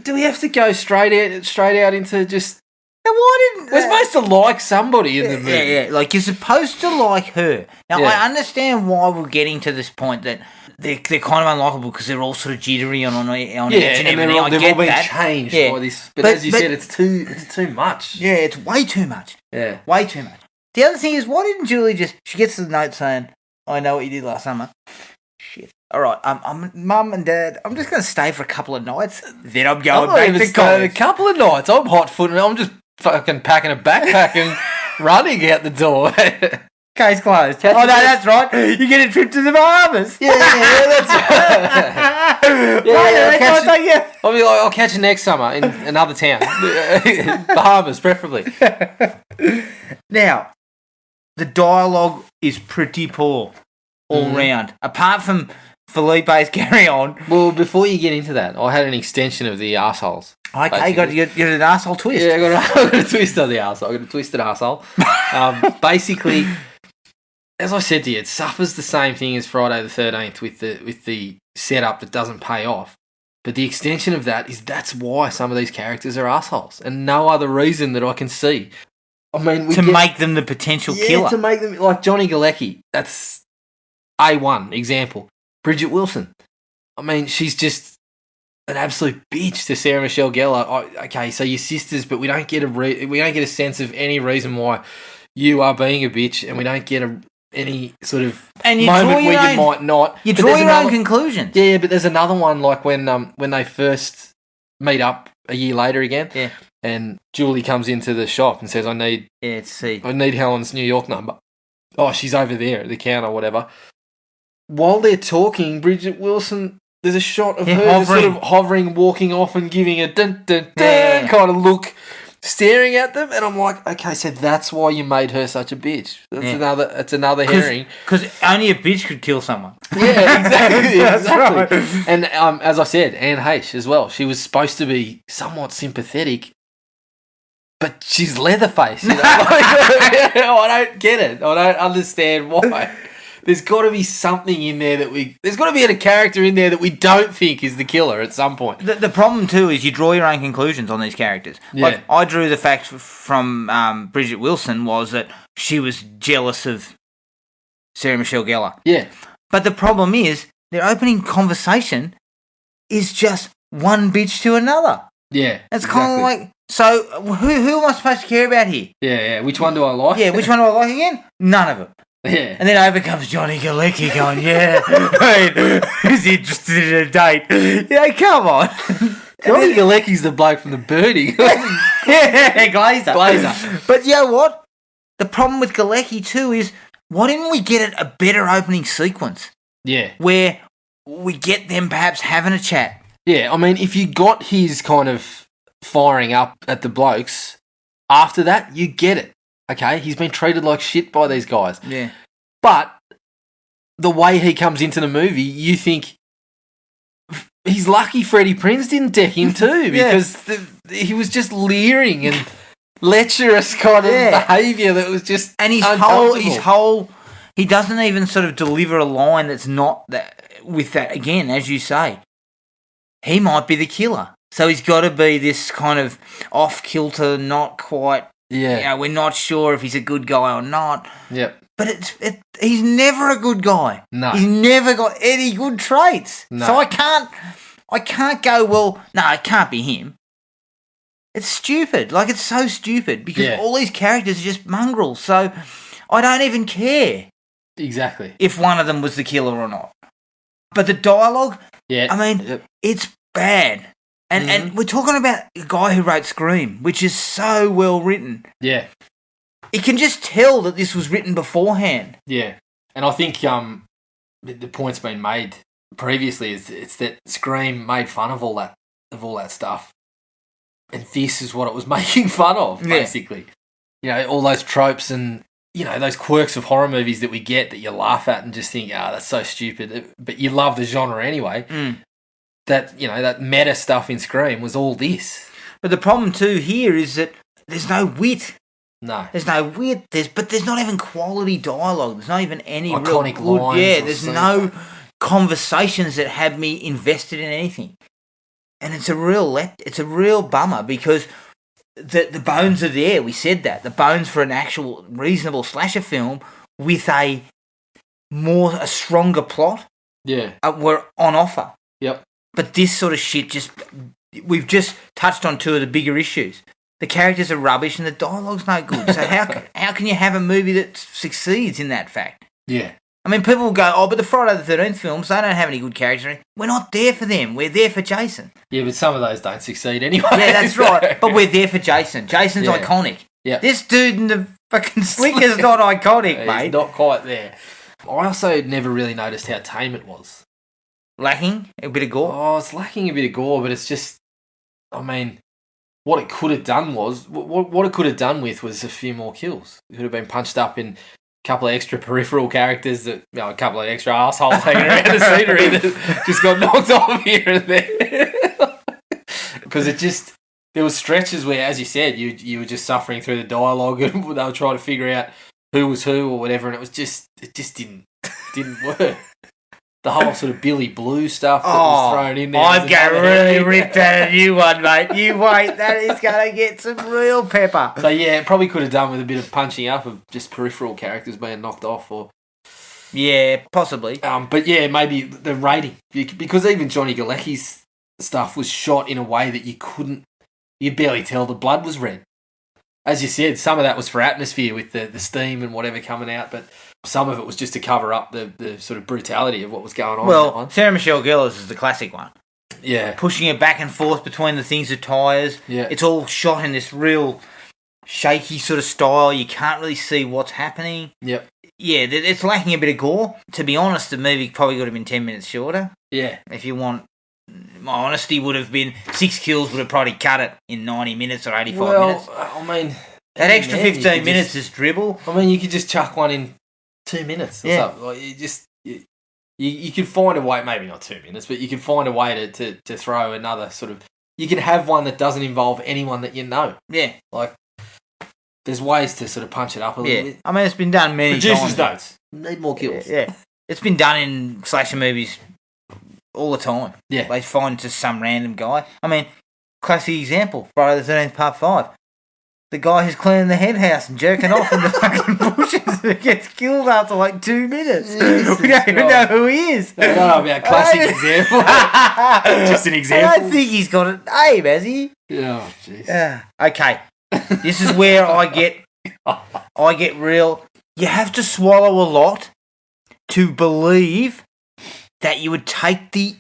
do we have to go straight out into just... We're supposed to like somebody in the movie. Yeah. Like, you're supposed to like her. Now, I understand why we're getting to this point that they're kind of unlikable because they're all sort of jittery on edge and everything. They've all been changed by this. But as you said, it's too much. Yeah, it's way too much. Yeah. Way too much. The other thing is, why didn't Julie she gets the note saying, "I know what you did last summer." Shit. All right, I'm Mum and Dad. I'm just going to stay for a couple of nights. Then I'm going back to college. A couple of nights. I'm hot footing. I'm just fucking packing a backpack and running out the door. Case closed. Oh no, that's right. You get a trip to the Bahamas. Yeah, that's right. I'll catch you next summer in another town. Bahamas, preferably. Now, the dialogue is pretty poor all round. Apart from Felipe's carry on. Well, before you get into that, I had an extension of the arseholes. Okay, you got an arsehole twist. Yeah, I got a twist on the arsehole. I got a twisted arsehole. Basically, as I said to you, it suffers the same thing as Friday the 13th with the setup that doesn't pay off. But the extension of that is that's why some of these characters are assholes, and no other reason that I can see. I mean, make them the potential killer. To make them like Johnny Galecki. That's A1 example. Bridget Wilson. I mean, she's just an absolute bitch to Sarah Michelle Gellar. Okay, so you're sisters, but we don't get a sense of any reason why you are being a bitch, and we don't get any sort of moment where you might not. You draw your own conclusions. Yeah, but there's another one like when they first meet up a year later again. Yeah. And Julie comes into the shop and says, I need Helen's New York number. Oh, she's over there at the counter or whatever. While they're talking, Bridget Wilson, there's a shot of her sort of hovering, walking off and giving a dun dun dun kind of look, staring at them. And I'm like, okay, so that's why you made her such a bitch. That's another herring. Because only a bitch could kill someone. Yeah, exactly. That's right. And as I said, Anne Heche as well. She was supposed to be somewhat sympathetic, but she's Leatherface. You know? I don't get it. I don't understand why. There's got to be something in there there's got to be a character in there that we don't think is the killer at some point. The problem too is you draw your own conclusions on these characters. Yeah. Like I drew the fact from Bridget Wilson was that she was jealous of Sarah Michelle Gellar. Yeah. But the problem is their opening conversation is just one bitch to another. Yeah. It's kind of like, so who am I supposed to care about here? Yeah. Which one do I like? Yeah, which one do I like again? None of them. Yeah. And then over comes Johnny Galecki going, who's interested in a date? Yeah, come on. Johnny Galecki's the bloke from The Birdie. Yeah, Glazer. But you know what? The problem with Galecki too is, why didn't we get a better opening sequence? Yeah. Where we get them perhaps having a chat. Yeah, I mean, if you got his kind of firing up at the blokes, after that, you get it. Okay, he's been treated like shit by these guys. Yeah. But the way he comes into the movie, you think he's lucky Freddie Prinze didn't deck him too, because he was just leering and lecherous kind of behaviour that was just and his whole he doesn't even sort of deliver a line that's not that with that, again, as you say, he might be the killer. So he's got to be this kind of off-kilter, not quite, we're not sure if he's a good guy or not. Yep. But he's never a good guy. No. He's never got any good traits. No. So I can't go, well, no, it can't be him. It's stupid. Like, it's so stupid because all these characters are just mongrels. So I don't even care. Exactly. If one of them was the killer or not. But the dialogue, I mean, it's bad. And we're talking about a guy who wrote Scream, which is so well written. Yeah. You can just tell that this was written beforehand. Yeah. And I think the point's been made previously is it's that Scream made fun of all that stuff. And this is what it was making fun of, basically. You know, all those tropes and, you know, those quirks of horror movies that we get that you laugh at and just think, that's so stupid. But you love the genre anyway. That, you know, that meta stuff in Scream was all this. But the problem too here is that there's no wit. No. There's no wit. But there's not even quality dialogue. There's not even any iconic real good lines. Yeah, there's no conversations that have me invested in anything. And it's a real bummer because the bones are there. We said that. The bones for an actual reasonable slasher film with a stronger plot were on offer. Yep. But this sort of shit we've just touched on two of the bigger issues. The characters are rubbish and the dialogue's no good. So how can you have a movie that succeeds in that fact? Yeah. I mean, people will go, but the Friday the 13th films, they don't have any good characters. We're not there for them. We're there for Jason. Yeah, but some of those don't succeed anyway. Yeah, that's right. But we're there for Jason. Jason's iconic. Yeah. This dude in the fucking slicker's not iconic, mate. He's not quite there. I also never really noticed how tame it was. Lacking a bit of gore? Oh, it's lacking a bit of gore, but it's just, I mean, what it could have done was, what it could have done with was a few more kills. It could have been punched up in a couple of extra peripheral characters, a couple of extra assholes hanging around the scenery that just got knocked off here and there. Because there was stretches where, as you said, you were just suffering through the dialogue and they were trying to figure out who was who or whatever, and it just didn't work. The whole sort of Billy Blue stuff that was thrown in there. I've got really ripped at a new one, mate. You wait, that is going to get some real pepper. So yeah, it probably could have done with a bit of punching up of just peripheral characters being knocked off, or possibly. But yeah, maybe the rating, because even Johnny Galecki's stuff was shot in a way that you barely tell the blood was red. As you said, some of that was for atmosphere with the steam and whatever coming out, but some of it was just to cover up the sort of brutality of what was going on. Well, Sarah Michelle Gellar's is the classic one. Yeah. Pushing it back and forth between the things of tyres. Yeah. It's all shot in this real shaky sort of style. You can't really see what's happening. Yep. Yeah, it's lacking a bit of gore. To be honest, the movie probably would have been 10 minutes shorter. Yeah. If you want... My honesty would have been 6 kills would have probably cut it in 90 minutes or 85 minutes. I mean... That extra 15 minutes is dribble. I mean, you could just chuck one in 2 minutes or something. Like, you could find a way, maybe not 2 minutes, but you could find a way to throw another sort of... You can have one that doesn't involve anyone that you know. Yeah. Like, there's ways to sort of punch it up a little bit. I mean, it's been done many times. Producers' notes. Need more kills. Yeah. It's been done in slasher movies all the time. Yeah. They find just some random guy. I mean, classic example, Friday the 13th Part 5. The guy who's cleaning the hen house and jerking off in the fucking bushes and gets killed after like 2 minutes. We don't even know who he is. I don't know about classic example. Just an example. I don't think he's got a name, has he? Oh, jeez. Okay. This is where I get real. You have to swallow a lot to believe that you would take the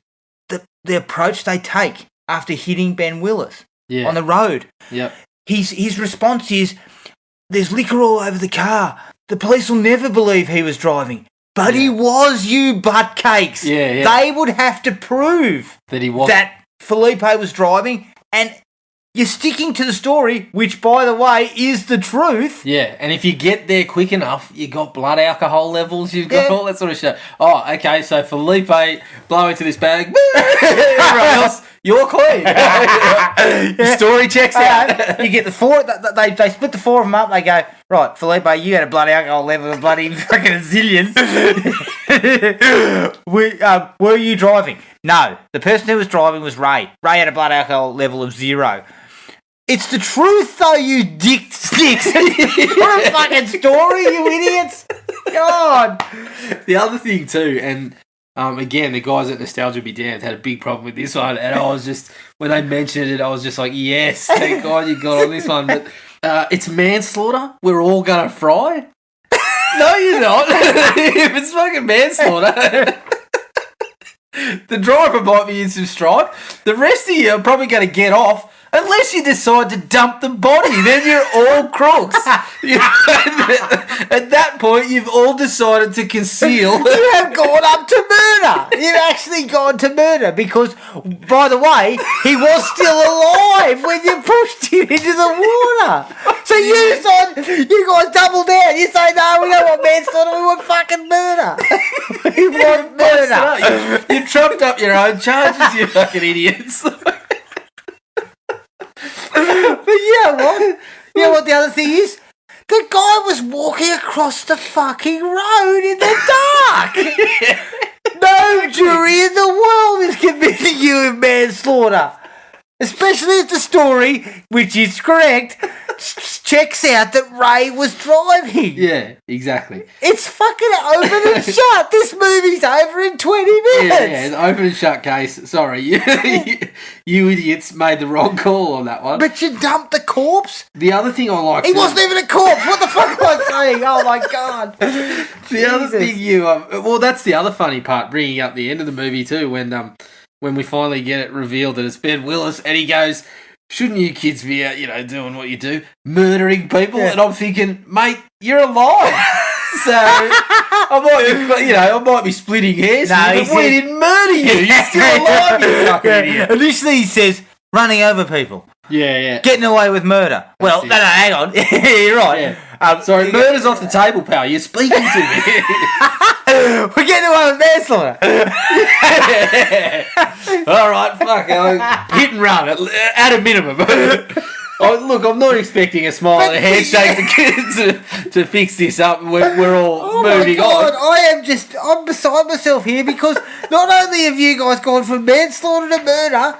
approach they take after hitting Ben Willis on the road. Yep. His response is, there's liquor all over the car. The police will never believe he was driving. But he was, you butt cakes. Yeah. They would have to prove that he was. That Felipe was driving. And you're sticking to the story, which, by the way, is the truth. Yeah, and if you get there quick enough, you got blood alcohol levels, you've got all that sort of shit. Oh, okay, so Felipe blow into this bag. Everyone else, you're clean. The story checks out. You get the four. They split the four of them up. They go, right, Felipe, you had a blood alcohol level of bloody fucking zillions. Were you driving? No, the person who was driving was Ray. Ray had a blood alcohol level of 0. It's the truth, though, you dick sticks. What a fucking story, you idiots. God. The other thing, too, and again, the guys at Nostalgia Be Damned had a big problem with this one, and I was just, when they mentioned it, I was just like, yes, thank God you got on this one. But it's manslaughter. We're all going to fry. No, you're not. If it's fucking manslaughter, the driver might be in some strife. The rest of you are probably going to get off. Unless you decide to dump the body, then you're all crooks. At that point, you've all decided to conceal. You have gone up to murder. You've actually gone to murder because, by the way, he was still alive when you pushed him into the water. So you guys double down. You say, no, we don't want manslaughter, we want fucking murder. We want murder. You trumped up your own charges, you fucking idiots. But you know what the other thing is? The guy was walking across the fucking road in the dark. No jury in the world is convicting you of manslaughter. Especially if the story, which is correct, checks out that Ray was driving. Yeah, exactly. It's fucking open and shut. This movie's over in 20 minutes. Yeah, it's an open and shut case. Sorry, you idiots made the wrong call on that one. But you dumped the corpse? The other thing I like... He wasn't even a corpse. What the fuck am I saying? Oh, my God. The other thing you... well, that's the other funny part, bringing up the end of the movie, too, when we finally get it revealed that it's Ben Willis, and he goes, shouldn't you kids be out, doing what you do, murdering people? Yeah. And I'm thinking, mate, you're alive. So I might be splitting hairs, but we didn't murder you. You're still alive, you fucking idiot. Initially he says, running over people. Yeah. Getting away with murder. Well, no, hang on. You're right. Yeah. Sorry, murder's off the table, pal. You're speaking to me. We're getting away with manslaughter. All right, fuck. Hit and run at a minimum. Look, I'm not expecting a smile and a handshake to fix this up. We're all moving on. I'm beside myself here because not only have you guys gone from manslaughter to murder,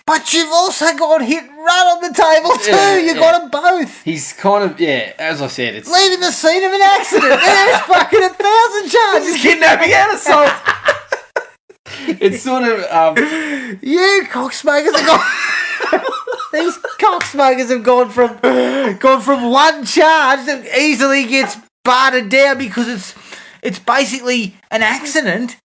but you've also got hit and run on the table too. You've got them both. He's kind of, as I said, it's... leaving the scene of an accident. There's fucking 1,000 charges. Kidnapping and assault. It's sort of... you cocksmokers have gone... These cocksmokers have gone from one charge that easily gets bartered down because it's basically an accident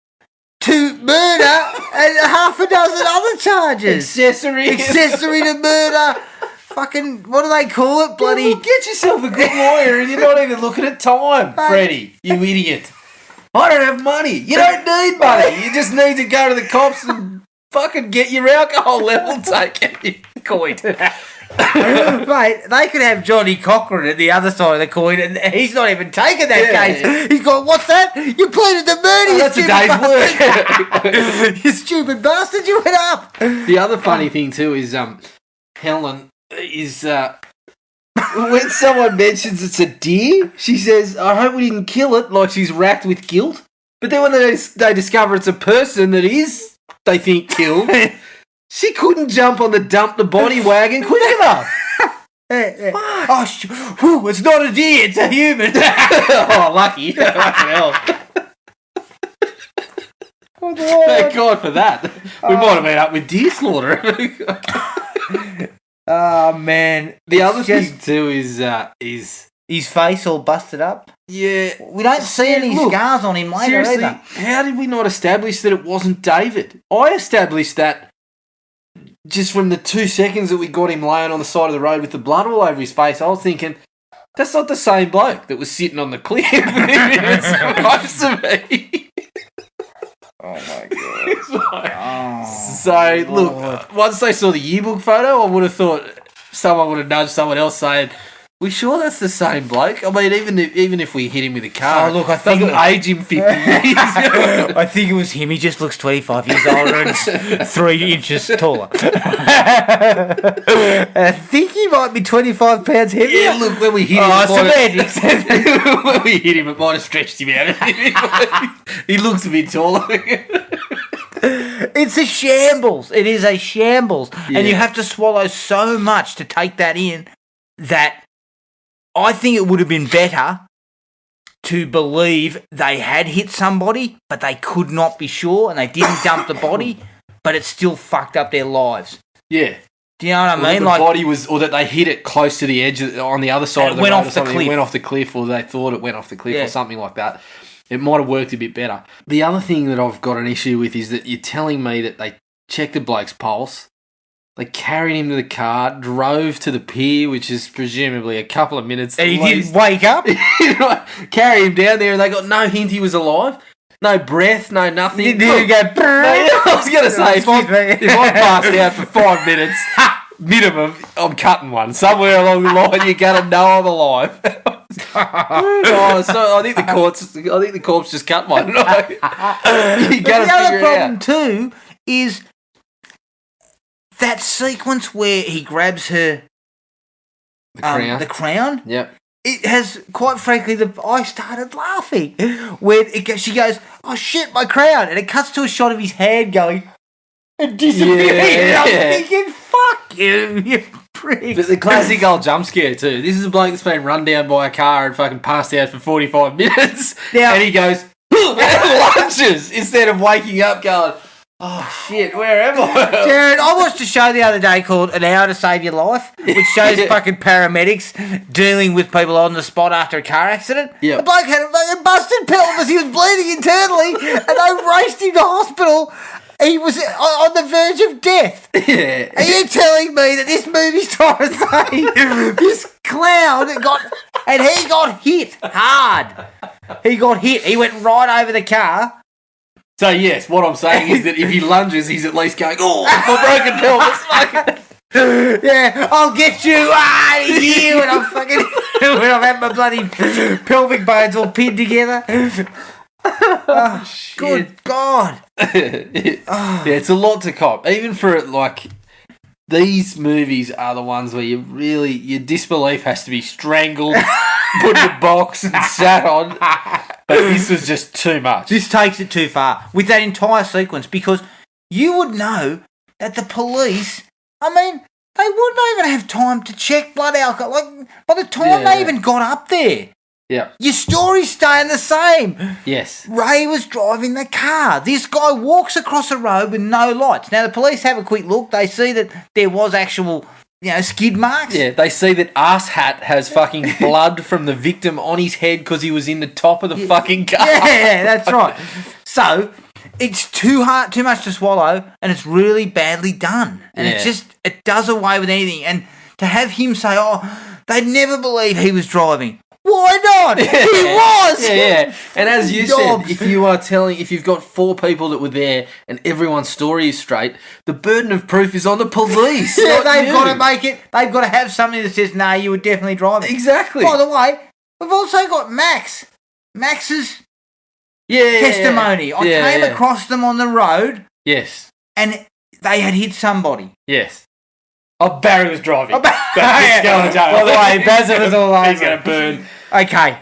to murder and half a dozen other charges. Accessory to murder. Fucking, what do they call it? Bloody... Yeah, well, get yourself a good lawyer and you're not even looking at time, Freddie, you idiot. I don't have money. You don't need money. You just need to go to the cops and fucking get your alcohol level taken. Coin. Mate, they could have Johnny Cochran at the other side of the coin and he's not even taken that case. Yeah. He's gone, what's that? You pleaded to murder, that's a day's work. You stupid bastard, you went up. The other funny thing too is Helen is when someone mentions it's a deer, she says, I hope we didn't kill it, like she's racked with guilt. But then when they discover it's a person that is, they think, killed, she couldn't jump on the dump the body wagon quick enough. Oh, it's not a deer, it's a human. Oh, lucky. Fucking hell. Oh, thank God for that. We might have been up with deer slaughter. Oh, man. The other thing, too, is his face all busted up. Yeah. We don't see any scars on him later either. How did we not establish that it wasn't David? I established that just from the 2 seconds that we got him laying on the side of the road with the blood all over his face. I was thinking, that's not the same bloke that was sitting on the cliff. It's supposed to be. Oh, my God. It's So, look, once they saw the yearbook photo, I would have thought someone would have nudged someone else saying, "We sure that's the same bloke?" I mean, even if we hit him with a car, Oh, look, I think doesn't age him 50 years. I think it was him. He just looks 25 years older and 3 inches taller. I think he might be 25 pounds heavier. Yeah, look, when we hit him, semantics. when we hit him, it might have stretched him out. He looks a bit taller. It's a shambles. It is a shambles. Yeah. And you have to swallow so much to take that in that I think it would have been better to believe they had hit somebody, but they could not be sure, and they didn't dump the body, but it still fucked up their lives. Yeah. Do you know what I mean? The body was, or that they hit it close to the edge on the other side of the road. Went off the cliff. It went off the cliff, or they thought it went off the cliff, or something like that. It might have worked a bit better. The other thing that I've got an issue with is that you're telling me that they checked the bloke's pulse, they carried him to the car, drove to the pier, which is presumably a couple of minutes. And he didn't wake up? Carry him down there, and they got no hint he was alive. No breath, no nothing. Did he go, I was going to say, if I passed out for 5 minutes, minimum, I'm cutting one. Somewhere along the line, you're going to know I'm alive. So I think the corpse just cut one. You got to the other figure problem it out. too is that sequence where he grabs her the crown. Yep. It has, quite frankly, I started laughing when she goes, "Oh shit, my crown!" and it cuts to a shot of his hand going and disappearing. Yeah. And I'm thinking, "Fuck you, you prick!" But the classic old jump scare too. This is a bloke that's been run down by a car and fucking passed out for 45 minutes, Now- and he goes and lunges instead of waking up going, "Oh shit, where am I?" Jared, I watched a show the other day called An Hour to Save Your Life, which shows fucking paramedics dealing with people on the spot after a car accident. Yep. The bloke had a fucking busted pelvis, he was bleeding internally, and they raced him to hospital. He was on the verge of death. Yeah. Are you telling me that this movie's trying to say this clown and he got hit hard? He got hit. He went right over the car. So yes, what I'm saying is that if he lunges, he's at least going, "Oh, my broken pelvis." Yeah, I'll get you out of here when I'm fucking when I've had my bloody pelvic bones all pinned together. Oh, good God. Yeah, it's a lot to cop. Even for like these movies are the ones where your disbelief has to be strangled, put in a box and sat on. But this was just too much. This takes it too far with that entire sequence, because you would know that the police, I mean, they wouldn't even have time to check blood alcohol. Like, by the time they even got up there, Yeah. your story's staying the same. Yes. Ray was driving the car. This guy walks across a road with no lights. Now, the police have a quick look. They see that there was actual, skid marks. Yeah, they see that Ass Hat has fucking blood from the victim on his head because he was in the top of the fucking car. Yeah, that's right. So, it's too much to swallow, and it's really badly done. And it does away with anything. And to have him say, "Oh, they'd never believe he was driving." Why not? He was! Yeah. And as you said, if you've got 4 people that were there and everyone's story is straight, the burden of proof is on the police. Yeah, they've got to make it. They've got to have something that says, "No, you were definitely driving." Exactly. By the way, we've also got Max. Max's testimony. I came across them on the road. Yes. And they had hit somebody. Yes. Oh, Barry was driving. By the way, Bazza was all over. He's going to burn. Okay.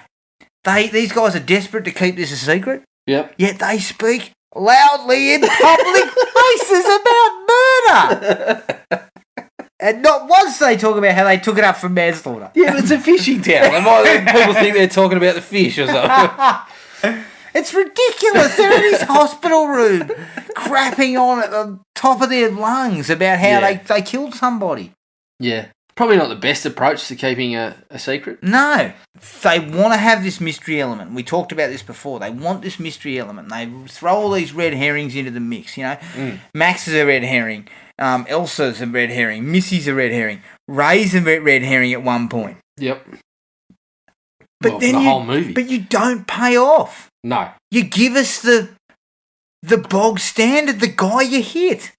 These guys are desperate to keep this a secret. Yep. Yet they speak loudly in public places about murder. And not once they talk about how they took it up for manslaughter. Yeah, but it's a fishing town. People think they're talking about the fish or something. It's ridiculous. They're in his hospital room crapping on at the top of their lungs about how they killed somebody. Yeah. Probably not the best approach to keeping a secret. No. They want to have this mystery element. We talked about this before. They want this mystery element. They throw all these red herrings into the mix, Max is a red herring. Elsa's a red herring. Missy's a red herring. Ray's a red herring at one point. Yep. But then the whole movie. But you don't pay off. No. You give us the bog standard, the guy you hit.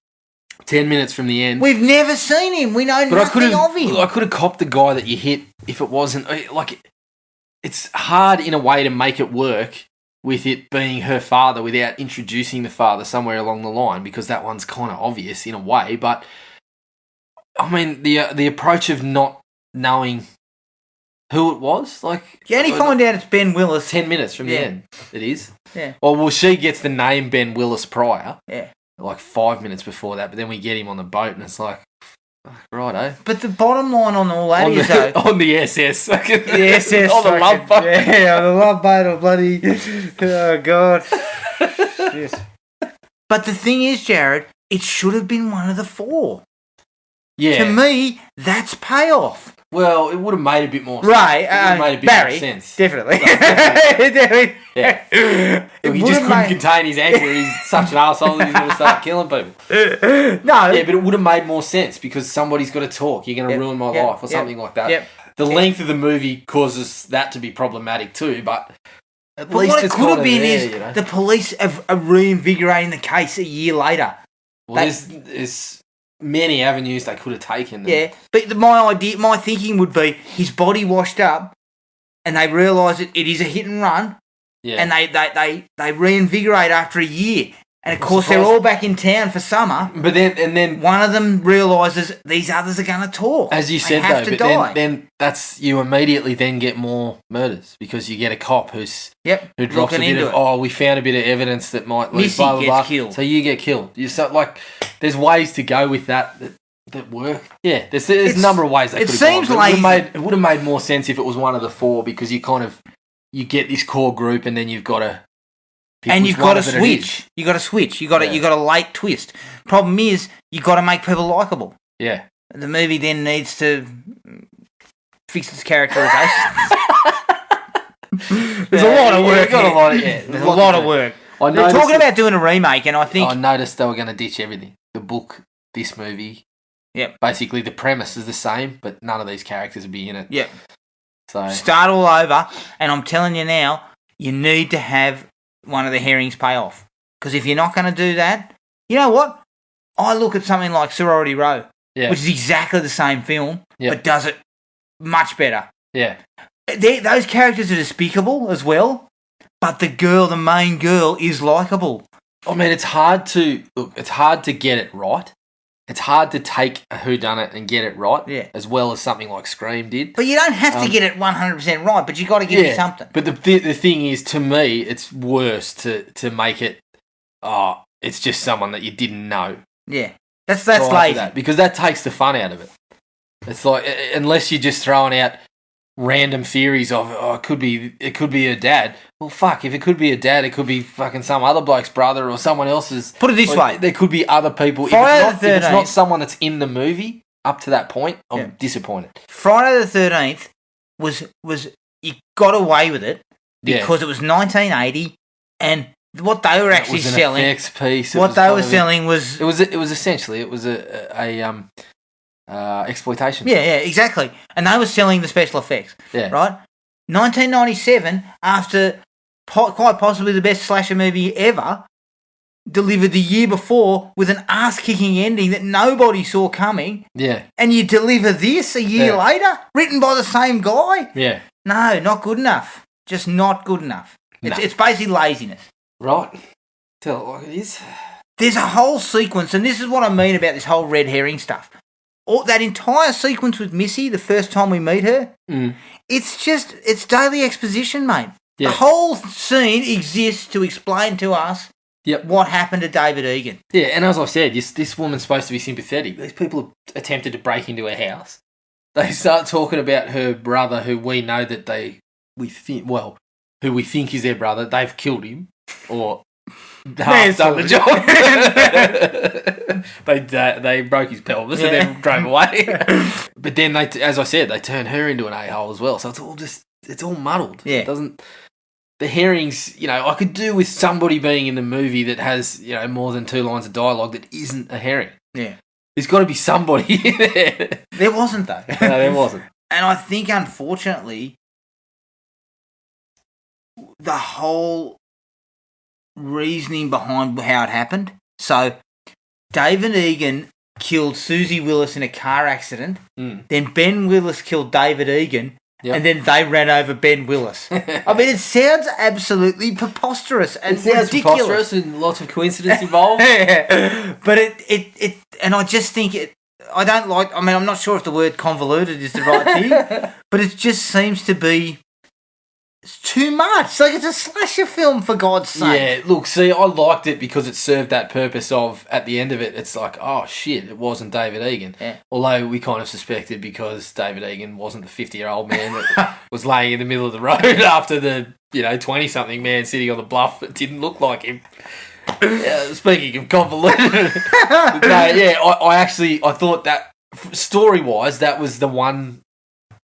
10 minutes from the end. We've never seen him. We know nothing of him. I could have copped the guy that you hit if it wasn't... Like, it's hard in a way to make it work with it being her father without introducing the father somewhere along the line, because that one's kind of obvious in a way. But, I mean, the approach of not knowing who it was, like... You only find out it's Ben Willis 10 minutes from the end. It is. Yeah. Well, she gets the name Ben Willis prior. Yeah. Like 5 minutes before that, but then we get him on the boat and it's like, righto. But the bottom line on all that is though... On the SS. The SS. On the love boat. Yeah, on the love boat or bloody... Oh, God. Yes. But the thing is, Jared, it should have been one of the four. Yeah. To me, that's payoff. Well, it would have made a bit more sense. Right. It would have made a bit Barry, more sense. Definitely. Definitely. Yeah. It He just couldn't contain his anger. He's such an arsehole that he's going to start killing people. No. Yeah, but it would have made more sense because somebody's got to talk. You're going to ruin my life or something like that. Yep. The length of the movie causes that to be problematic too, but at But least what it it's could have kinda been there, is you know? the police are reinvigorating the case a year later. Well, there's many avenues they could have taken. Yeah, but my thinking would be his body washed up, and they realise that it is a hit and run, Yeah. and they reinvigorate after a year, and of I'm course they're surprised- all back in town for summer. But then One of them realises these others are going to talk. as you They said have though, to but die. then that's you immediately then get more murders because you get a cop who drops a looking bit into of it. we found a bit of evidence that might lead Missy blah blah gets blah. killed. So you get killed. You so like there's ways to go with that work. Yeah, there's a number of ways they it could have seems gone. lazy. It would have made more sense if it was one of the four because you get this core group and then you've got to And you've got to switch. You got to switch. You got a late twist. Problem is, you got to make people likable. Yeah. The movie then needs to fix its characterization. There's a lot of work. There's a lot of work. They're talking about doing a remake, and I think I noticed they were going to ditch everything. The book, this movie. Yep. Basically, the premise is the same, but none of these characters will be in it. Yep. So Start all over, and I'm telling you now, you need to have one of the herrings pay off. Because if you're not going to do that, you know what? I look at something like Sorority Row, which is exactly the same film, but does it much better. Yeah. Those characters are despicable as well, but the main girl, is likeable. I mean, it's hard to get it right. It's hard to take a whodunit and get it right, as well as something like Scream did. But you don't have to get it 100% right, but you got to give it something. But the thing is, to me, it's worse to make it. Oh, it's just someone that you didn't know. Yeah, that's lazy. Because that takes the fun out of it. It's like unless you're just throwing out random theories of it could be her dad. Well, fuck, if it could be a dad, it could be fucking some other bloke's brother or someone else's. Put it this way, there could be other people. If it's not someone that's in the movie up to that point, I'm disappointed. Friday the 13th was you got away with it because it was 1980 and what they were actually selling. Effects piece. What they were selling was it was essentially a exploitation. Yeah, exactly. And they were selling the special effects. Yeah. Right? 1997, after quite possibly the best slasher movie ever, delivered the year before with an ass-kicking ending that nobody saw coming. Yeah. And you deliver this a year later, written by the same guy? Yeah. No, not good enough. Just not good enough. It's basically laziness. Right. Tell it like it is. There's a whole sequence, and this is what I mean about this whole red herring stuff. That entire sequence with Missy, the first time we meet her, it's daily exposition, mate. Yeah. The whole scene exists to explain to us what happened to David Egan. Yeah, and as I said, this woman's supposed to be sympathetic. These people have attempted to break into her house. They start talking about her brother, who we know that who we think is their brother. They've killed him, or half done the job. They broke his pelvis and then drove away. But then as I said, they turn her into an a-hole as well. So it's all muddled. Yeah. It doesn't. The herrings, I could do with somebody being in the movie that has, more than 2 lines of dialogue that isn't a herring. Yeah. There's got to be somebody there. There wasn't, though. No, there wasn't. And I think, unfortunately, the whole reasoning behind how it happened. So, David Egan killed Susie Willis in a car accident. Then Ben Willis killed David Egan. Yep. And then they ran over Ben Willis. I mean, it sounds absolutely preposterous and ridiculous. Preposterous and lots of coincidence involved. But it, and I just think it. I don't like. I mean, I'm not sure if the word convoluted is the right thing, but it just seems to be. It's too much. Like, it's a slasher film, for God's sake. Yeah, look, see, I liked it because it served that purpose of, at the end of it, it's like, oh, shit, it wasn't David Egan. Yeah. Although we kind of suspected because David Egan wasn't the 50-year-old man that was laying in the middle of the road after the, 20-something man sitting on the bluff that didn't look like him. Speaking of convoluted. I thought that, story-wise, that was the one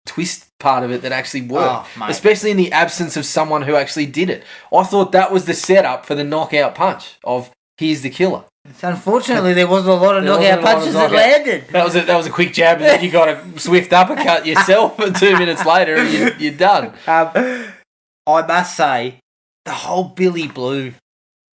twist part of it that actually worked, especially in the absence of someone who actually did it. I thought that was the setup for the knockout punch of here's the killer. Unfortunately, there wasn't a lot of knockout punches that landed. That was a quick jab, and then you got a swift uppercut yourself, and 2 minutes later, you're done. I must say, the whole Billy Blue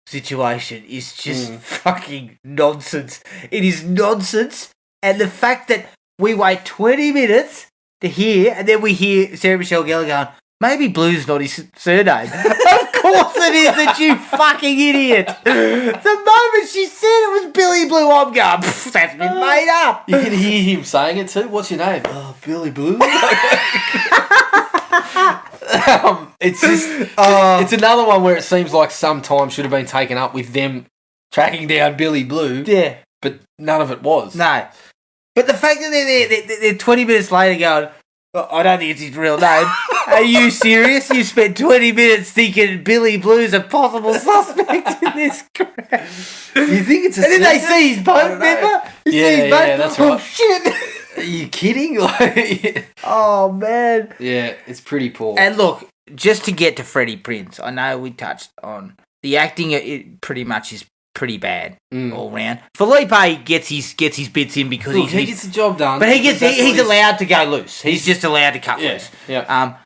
situation is just fucking nonsense. It is nonsense, and the fact that we wait 20 minutes to hear, and then we hear Sarah Michelle Gellar going, maybe Blue's not his surname. Of course it isn't, you fucking idiot. The moment she said it was Billy Blue, I'm going, that's been made up. You can hear him saying it too. What's your name? Oh, Billy Blue. It's just, it's another one where it seems like some time should have been taken up with them tracking down Billy Blue. Yeah. But none of it was. No. But the fact that they're 20 minutes later going, I don't think it's his real name. Are you serious? You spent 20 minutes thinking Billy Blue's a possible suspect in this crap. You think it's a And then they see his boat, remember? That's right. Oh, shit. Are you kidding? Oh, man. Yeah, it's pretty poor. And look, just to get to Freddie Prinze, I know we touched on the acting, it pretty much is pretty bad all round. Felipe gets his bits in because he gets the job done. But he's allowed to go loose. He's just allowed to cut loose. Yeah.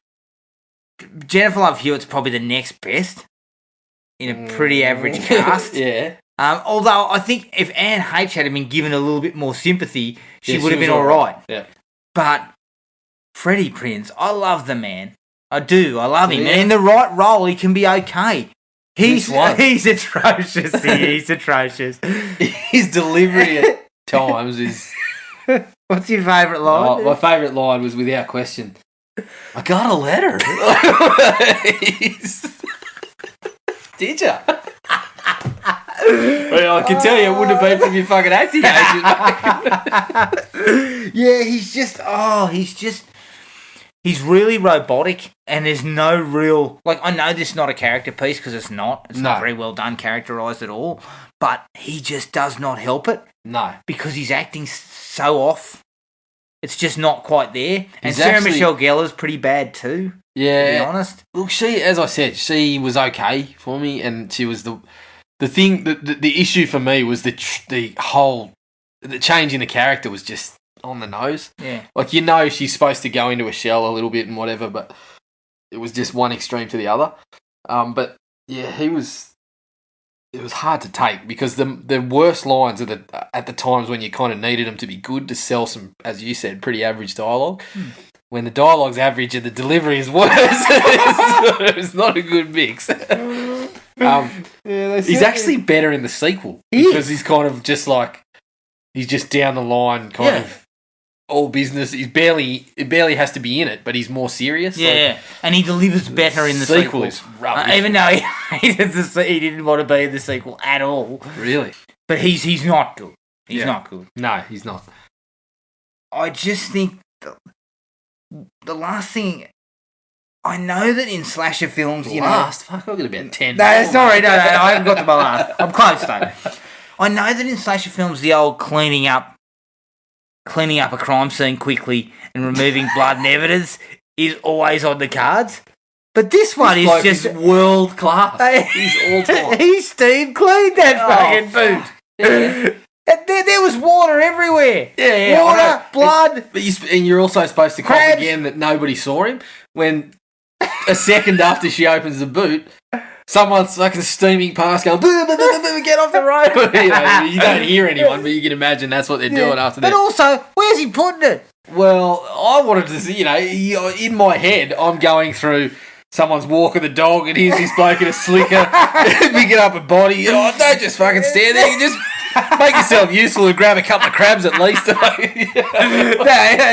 Jennifer Love Hewitt's probably the next best in a pretty average cast. Yeah. Although I think if Anne H had been given a little bit more sympathy, she would have been all right. Yeah. But Freddie Prinze, I love the man. I do. I love him. And in the right role, he can be okay. He's atrocious. He's atrocious. His delivery at times is... What's your favourite line? My favourite line was, without question, I got a letter. Did ya? Well, I can tell you it wouldn't have been from your fucking acting agent. Yeah, he's really robotic, and there's no real... Like, I know this is not a character piece, because it's not. It's not very well done, characterised at all. But he just does not help it. No. Because he's acting so off. It's just not quite there. And Sarah Michelle Gellar's pretty bad too, to be honest. Look, as I said, she was okay for me, and she was the thing... The issue for me was the whole... The change in the character was just... on the nose. Yeah. Like, she's supposed to go into a shell a little bit and whatever, but it was just one extreme to the other. But yeah, it was hard to take because the worst lines are at the times when you kind of needed them to be good to sell some, as you said, pretty average dialogue. When the dialogue's average and the delivery is worse, it's not a good mix. He's actually better in the sequel because he's kind of just like, he's just down the line kind of all business. It barely has to be in it, but he's more serious. Yeah, and he delivers better in the sequel. Is rubbish. Even though he didn't want to be in the sequel at all. Really? But he's not good. He's not good. No, he's not. I just think the last thing... I know that in slasher films, Fuck, I've got about 10. No, sorry, no, I haven't got to my last. I'm close, though. I know that in slasher films, the old cleaning up a crime scene quickly and removing blood and evidence is always on the cards. But this one is just world class. He's all time. He's steam cleaned that fucking boot. Yeah. There was water everywhere. Yeah, water, blood. And you're also supposed to cop again that nobody saw him when a second after she opens the boot, someone's fucking steaming past, going, "Boo, boo, boo, boo, get off the road." You don't hear anyone, but you can imagine that's what they're doing after that. But also, where's he putting it? Well, I wanted to see, in my head, I'm going through. Someone's walking the dog, and here's this bloke in a slicker picking up a body. Oh, don't just fucking stand there. You just make yourself useful and grab a couple of crabs at least.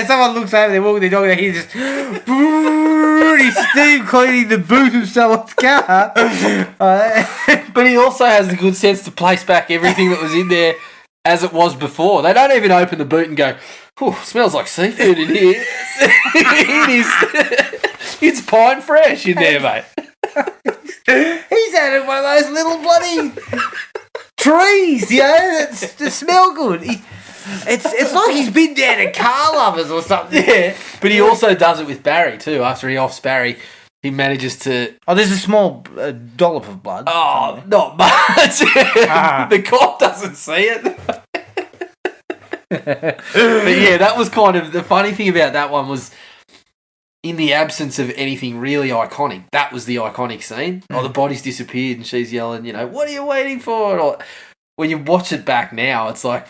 Someone looks over, they're walking their dog, and he's just he's steam cleaning the boot of someone's car. But he also has the good sense to place back everything that was in there as it was before. They don't even open the boot and go, "Oh, smells like seafood in here." It is. It's pine fresh in there, mate. He's out of one of those little bloody trees, that smell good. It's like he's been down to Car Lovers or something. Yeah, but he also does it with Barry too. After he offs Barry, he manages to... Oh, there's a small dollop of blood. Oh, not much. The cop doesn't see it. But yeah, that was kind of... The funny thing about that one was... In the absence of anything really iconic, that was the iconic scene. Oh, the body's disappeared and she's yelling, "What are you waiting for?" Or, when you watch it back now, it's like,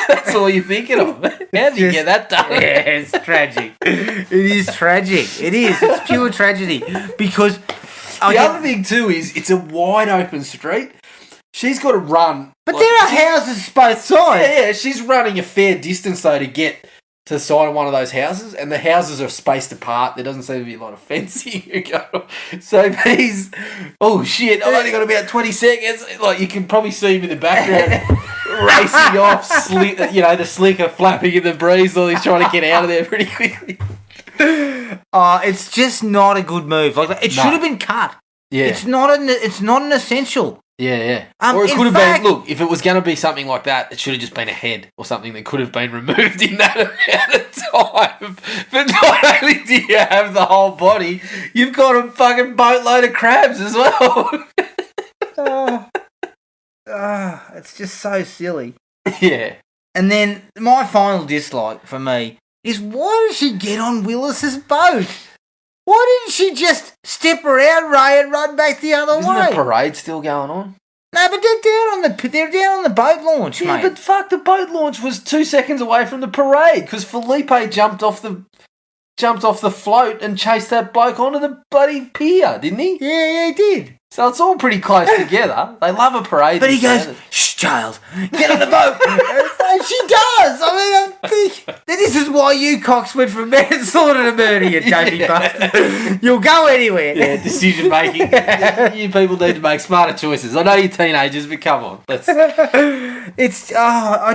that's all you're thinking of. How did you get that done? Yeah, it's tragic. It is tragic. It is. It's pure tragedy. Because... The other thing too is, it's a wide open street. She's got to run. But there are houses both sides. Yeah, she's running a fair distance though to get... to the side of one of those houses, and the houses are spaced apart. There doesn't seem to be a lot of fencing. So he's, oh shit, I've only got about 20 seconds. Like, you can probably see him in the background racing off, the slicker flapping in the breeze while he's trying to get out of there pretty quickly. It's just not a good move. Like, it should have been cut. Yeah. It's not an essential. Yeah. Or it could have been, look, if it was going to be something like that, it should have just been a head or something that could have been removed in that amount of time. But not only do you have the whole body, you've got a fucking boatload of crabs as well. It's just so silly. Yeah. And then my final dislike for me is, why did she get on Willis's boat? Why didn't she just step around Ray and run back the other way? Isn't the parade still going on? No, but they're down on the boat launch, yeah, mate. But fuck, the boat launch was 2 seconds away from the parade because Felipe jumped off the float and chased that bloke onto the bloody pier, didn't he? Yeah, he did. So it's all pretty close together. They love a parade. But he goes, "Shh, child, get on the boat." And she does. I think this is why you cocks went from manslaughter to murder, you dopey bastard. You'll go anywhere. Yeah, decision making. You people need to make smarter choices. I know you're teenagers, but come on. I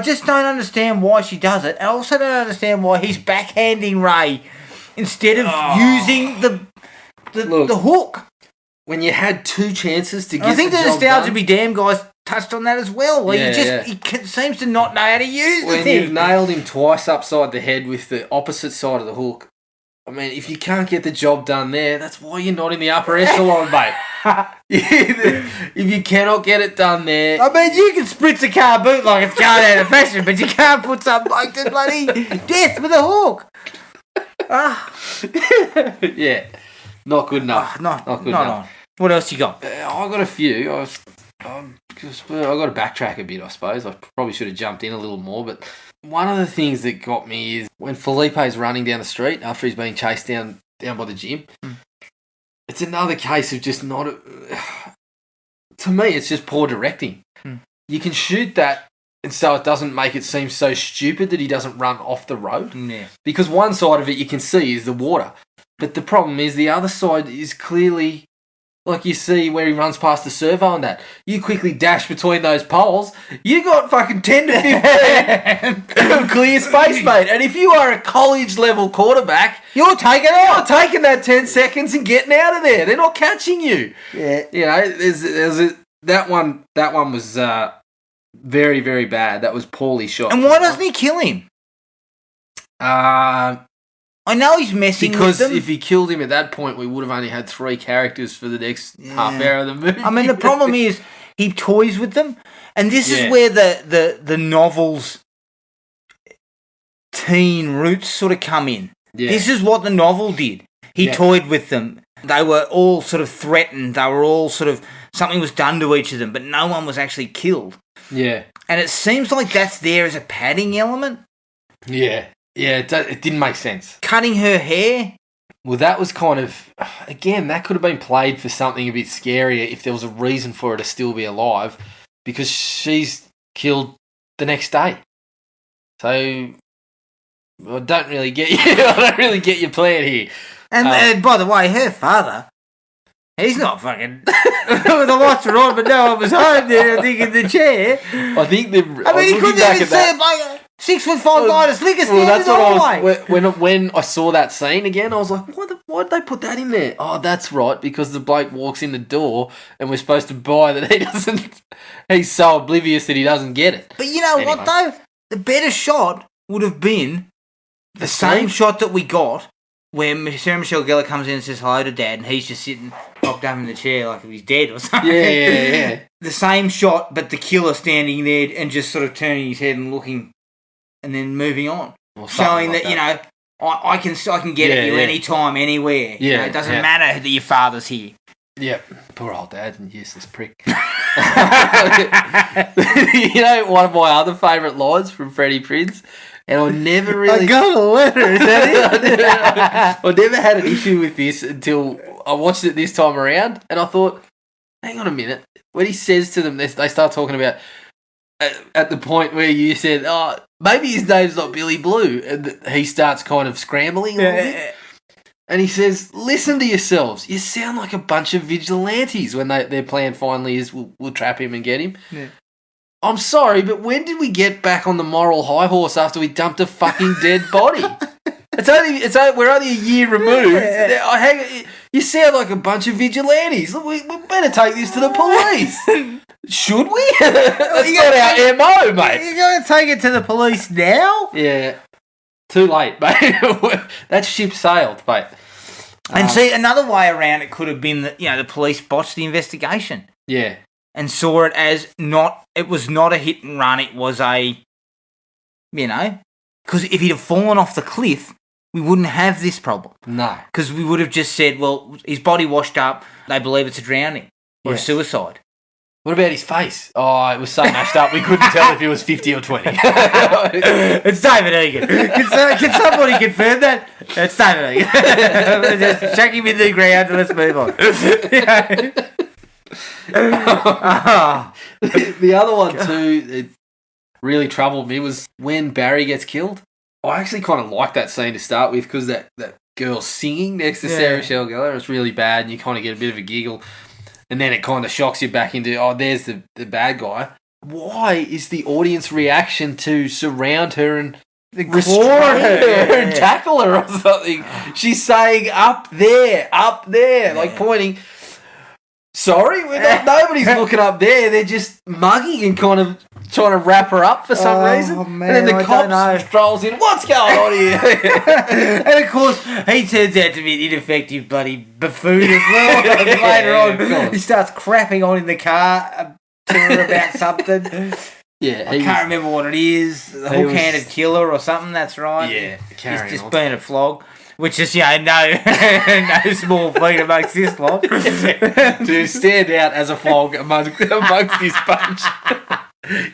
just don't understand why she does it. I also don't understand why he's backhanding Ray instead of using the hook. When you had 2 chances to get I think the the job Nostalgia done, Be Damned guys touched on that as well. Where he seems to not know how to use the thing. When you've nailed him twice upside the head with the opposite side of the hook, I mean, if you can't get the job done there, that's why you're not in the upper echelon, mate. If you cannot get it done there... I mean, you can spritz a car boot like it's going out of fashion, but you can't put something like the bloody death with a hook. Yeah. Not good enough. Not good enough. What else you got? I got a few. I got to backtrack a bit, I suppose. I probably should have jumped in a little more, but one of the things that got me is when Felipe's running down the street after he's being chased down by the gym. It's another case of just not... to me, it's just poor directing. You can shoot that and so it doesn't make it seem so stupid that he doesn't run off the road. Yeah. Because one side of it you can see is the water. But the problem is the other side is clearly, like you see where he runs past the servo and that. You quickly dash between those poles. You got fucking 10 to 15 of clear space, mate. And if you are a college-level quarterback, You're taking that 10 seconds and getting out of there. They're not catching you. Yeah. You know, that one was very, very bad. That was poorly shot. And why doesn't he kill him? I know he's messing because with them. if he killed him at that point, we would have only had 3 characters for the next half hour of the movie. I mean, the problem is he toys with them, and this is where the novel's teen roots sort of come in. Yeah. This is what the novel did. He toyed with them. They were all sort of threatened. They were all sort of something was done to each of them, but no one was actually killed. Yeah. And it seems like that's there as a padding element. Yeah. Yeah, it didn't make sense. Cutting her hair. Well, that was kind of... Again, that could have been played for something a bit scarier if there was a reason for her to still be alive, because she's killed the next day. So, I don't really get you. I don't really get your plan here. And by the way, her father, he's not fucking... the lights were on, but no one was home there, I think, in the chair. I think he couldn't even see it, like... 6'5" guy to slick us down that's the what hallway. When I saw that scene again, I was like, why'd they put that in there? Oh, that's right, because the bloke walks in the door and we're supposed to buy that he doesn't... He's so oblivious that he doesn't get it. But you know what, though? The better shot would have been the same shot that we got when Sarah Michelle Gellar comes in and says hello to Dad and he's just sitting propped up in the chair like he's dead or something. Yeah. The same shot, but the killer standing there and just sort of turning his head and looking... and then moving on, showing that, you know, I can get at you anytime, anywhere. Yeah, you know, it doesn't matter that your father's here. Yeah, poor old Dad, useless prick. You know, one of my other favourite lines from Freddie Prinze, and I never really... I got a letter, is that it? I never had an issue with this until I watched it this time around, and I thought, hang on a minute. When he says to them, they start talking about... At the point where you said, oh, maybe his name's not Billy Blue, and he starts kind of scrambling a little bit. And he says, listen to yourselves. You sound like a bunch of vigilantes when their plan finally is we'll trap him and get him. Yeah. I'm sorry, but when did we get back on the moral high horse after we dumped a fucking dead body? We're only a year removed. You sound like a bunch of vigilantes. Look, we better take this to the police. Should we? That's not our MO, mate. You're going to take it to the police now? Yeah. Too late, mate. That ship sailed, mate. And see, another way around it could have been that, you know, the police botched the investigation. Yeah. And saw it as it was not a hit and run, it was a, you know, because if he'd have fallen off the cliff, we wouldn't have this problem. No. Because we would have just said, well, his body washed up, they believe it's a drowning or a suicide. What about his face? Oh, it was so mashed up, we couldn't tell if he was 50 or 20. It's David Egan. Can somebody confirm that? It's David Egan. Just chuck him in the ground and let's move on. The other one too, it really troubled me, was when Barry gets killed. I actually kind of liked that scene to start with because that girl singing next to Sarah Michelle Gellar was really bad and you kind of get a bit of a giggle. And then it kind of shocks you back into, oh, there's the bad guy. Why is the audience reaction to surround her and restrain her and tackle her or something? She's saying, up there, like pointing. Sorry, nobody's looking up there. They're just mugging and kind of trying to wrap her up for some reason. Man, and then the cop strolls in. What's going on here? And of course, he turns out to be an ineffective bloody buffoon as well. Later on, he starts crapping on in the car to her about something. Yeah, I can't remember what it is. The hook-handed killer or something. That's right. Yeah, he's just being a flog. Which is, no small feat amongst this lot. To stand out as a flog amongst this bunch.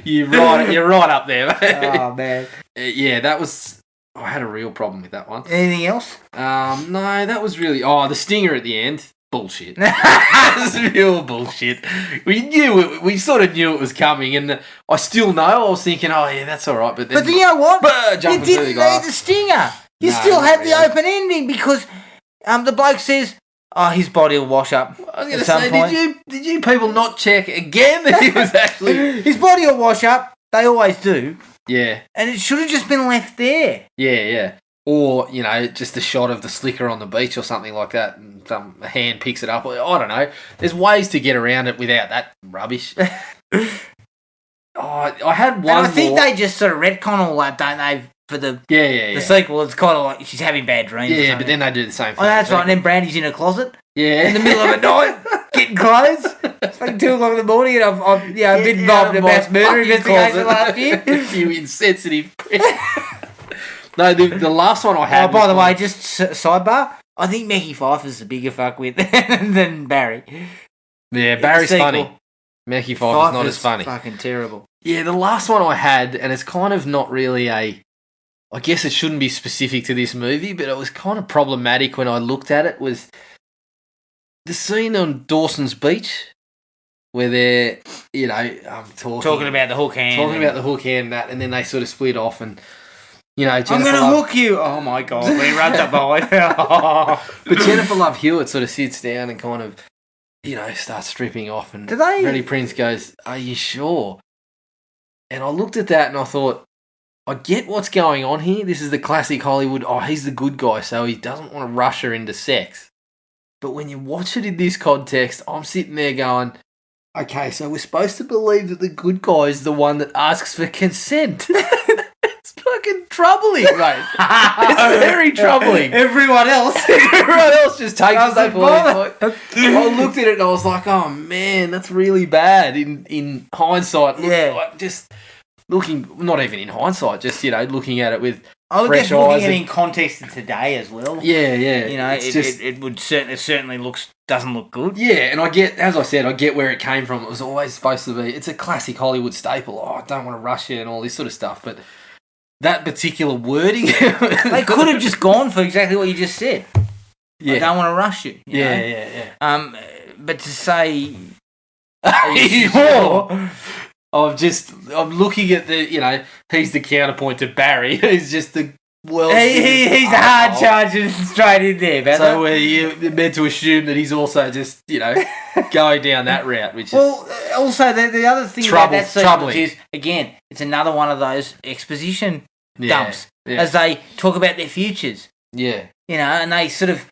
You're right up there, mate. Oh, man. Yeah, that was... I had a real problem with that one. Anything else? No, that was really... Oh, the stinger at the end. Bullshit. That was real bullshit. We sort of knew it was coming, and I still know. I was thinking, oh, yeah, that's all right. But you know what? You didn't need the stinger. You still had the open ending because the bloke says, oh, his body will wash up. I was going to say, did you people not check again that he was actually... His body will wash up. They always do. Yeah. And it should have just been left there. Yeah. Or, just a shot of the slicker on the beach or something like that and some hand picks it up. I don't know. There's ways to get around it without that rubbish. I had one and I think they just sort of retcon all that, don't they? For the sequel, it's kind of like she's having bad dreams. Yeah, but then they do the same thing. Oh, that's right. And then Brandy's in her closet. Yeah, in the middle of the night, getting clothes. It's like 2 o'clock in the morning, and I've been involved in a mass murder investigation last year. You insensitive prick. No, the last one I had. Oh, by the way, just sidebar. I think Mickey Pfeiffer's a bigger fuckwit than Barry. Yeah, Barry's sequel. funny. Mickey Pfeiffer's not as funny. Fucking terrible. Yeah, the last one I had, and it's kind of not really I guess it shouldn't be specific to this movie, but it was kind of problematic when I looked at it, was the scene on Dawson's Beach where they're, talking about the hook hand. Talking about the hook hand, that, and then they sort of split off and, Jennifer I'm going to hook you. Oh, my God. When he runs up behind her. But Jennifer Love Hewitt sort of sits down and kind of, starts stripping off. And Freddie Prinze goes, "Are you sure?" And I looked at that and I thought, I get what's going on here. This is the classic Hollywood, he's the good guy, so he doesn't want to rush her into sex. But when you watch it in this context, I'm sitting there going, okay, so we're supposed to believe that the good guy is the one that asks for consent. It's fucking troubling, mate. It's very troubling. Everyone else just takes it. I looked at it and I was like, oh man, that's really bad in hindsight. Like just looking, not even in hindsight, just, looking at it with fresh eyes. Looking at it in context of today as well. Yeah. It certainly doesn't look good. Yeah, and I get where it came from. It was always supposed to be, it's a classic Hollywood staple. I don't want to rush you and all this sort of stuff, but that particular wording... They could have just gone for exactly what you just said. Yeah. I don't want to rush you. You know? Yeah. But to say... I'm looking at the, he's the counterpoint to Barry. He's just the world's... He's a hard charger straight in there, man. So you're meant to assume that he's also just, going down that route, which is... Well, also, the other thing about that sequence is, again, it's another one of those exposition dumps as they talk about their futures. Yeah. And they sort of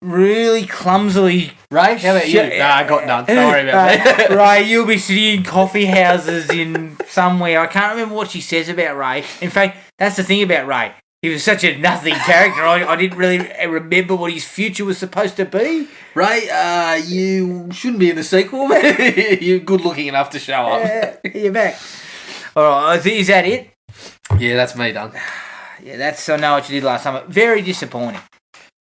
really clumsily... Ray, how about you? Nah, I got none. Don't worry about me. Ray, you'll be sitting in coffee houses in somewhere. I can't remember what she says about Ray. In fact, that's the thing about Ray. He was such a nothing character. I didn't really remember what his future was supposed to be. Ray, you shouldn't be in the sequel. You're good looking enough to show up. You're back. All right, is that it? Yeah, that's me done. Yeah, I know what you did last summer. Very disappointing.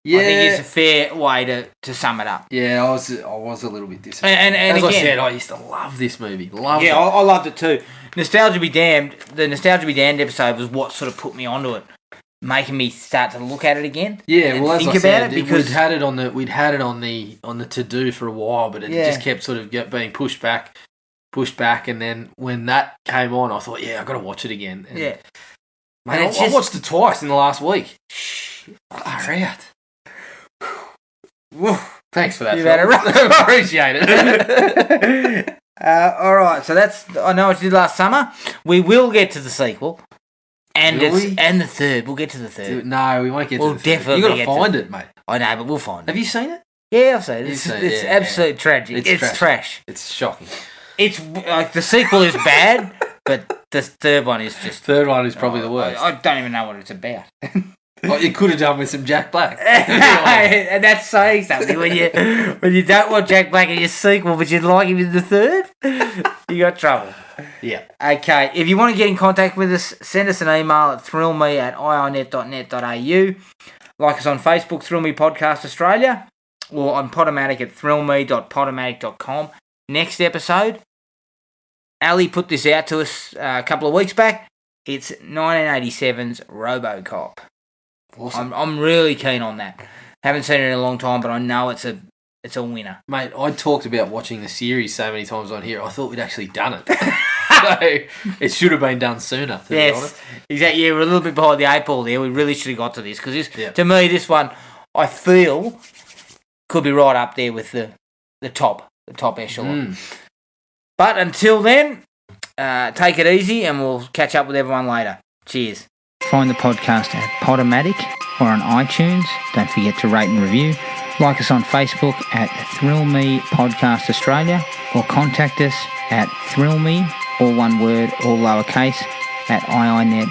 Yeah. I think it's a fair way to sum it up. Yeah, I was a little bit disappointed. And as again, I said, I used to love this movie. I loved it too. Nostalgia Be Damned. The Nostalgia Be Damned episode was what sort of put me onto it, making me start to look at it again. Yeah, and well, think as I about said, it because we'd had it on the to do for a while, but it just kept sort of being pushed back, and then when that came on, I thought, I got to watch it again. And, yeah, mate, I watched it twice in the last week. Far out. Woo. Thanks for that. You've had a rush. Appreciate it. All right, so I know what you did last summer. We will get to the sequel, and the third. We'll get to the third. No, we won't get to the third. Definitely. You got to find it, mate. I know, but we'll find it. Have you seen it? Yeah, I've seen it. It's absolutely tragic. It's trash. It's shocking. It's like the sequel is bad, but the third one is just. Third one is probably the worst. I don't even know what it's about. Well, you could have done with some Jack Black. And that's saying something when you don't want Jack Black in your sequel, but you'd like him in the third. You got trouble. Yeah. Okay. If you want to get in contact with us, send us an email at thrillme@iinet.net.au. Like us on Facebook, Thrill Me Podcast Australia, or on Podomatic at thrillme.podomatic.com. Next episode, Ali put this out to us a couple of weeks back. It's 1987's RoboCop. Awesome. I'm really keen on that. Haven't seen it in a long time, but I know it's a winner. Mate, I talked about watching the series so many times on here. I thought we'd actually done it. So it should have been done sooner, to be honest. Exactly. Yeah, we're a little bit behind the 8 ball there. We really should have got to this because to me, this one I feel could be right up there with the top echelon. But until then, take it easy, and we'll catch up with everyone later. Cheers. Find the podcast at Podomatic or on iTunes. Don't forget to rate and review. Like us on Facebook at Thrill Me Podcast Australia, or contact us at thrillme, all one word, all lowercase, at iinet.net.au.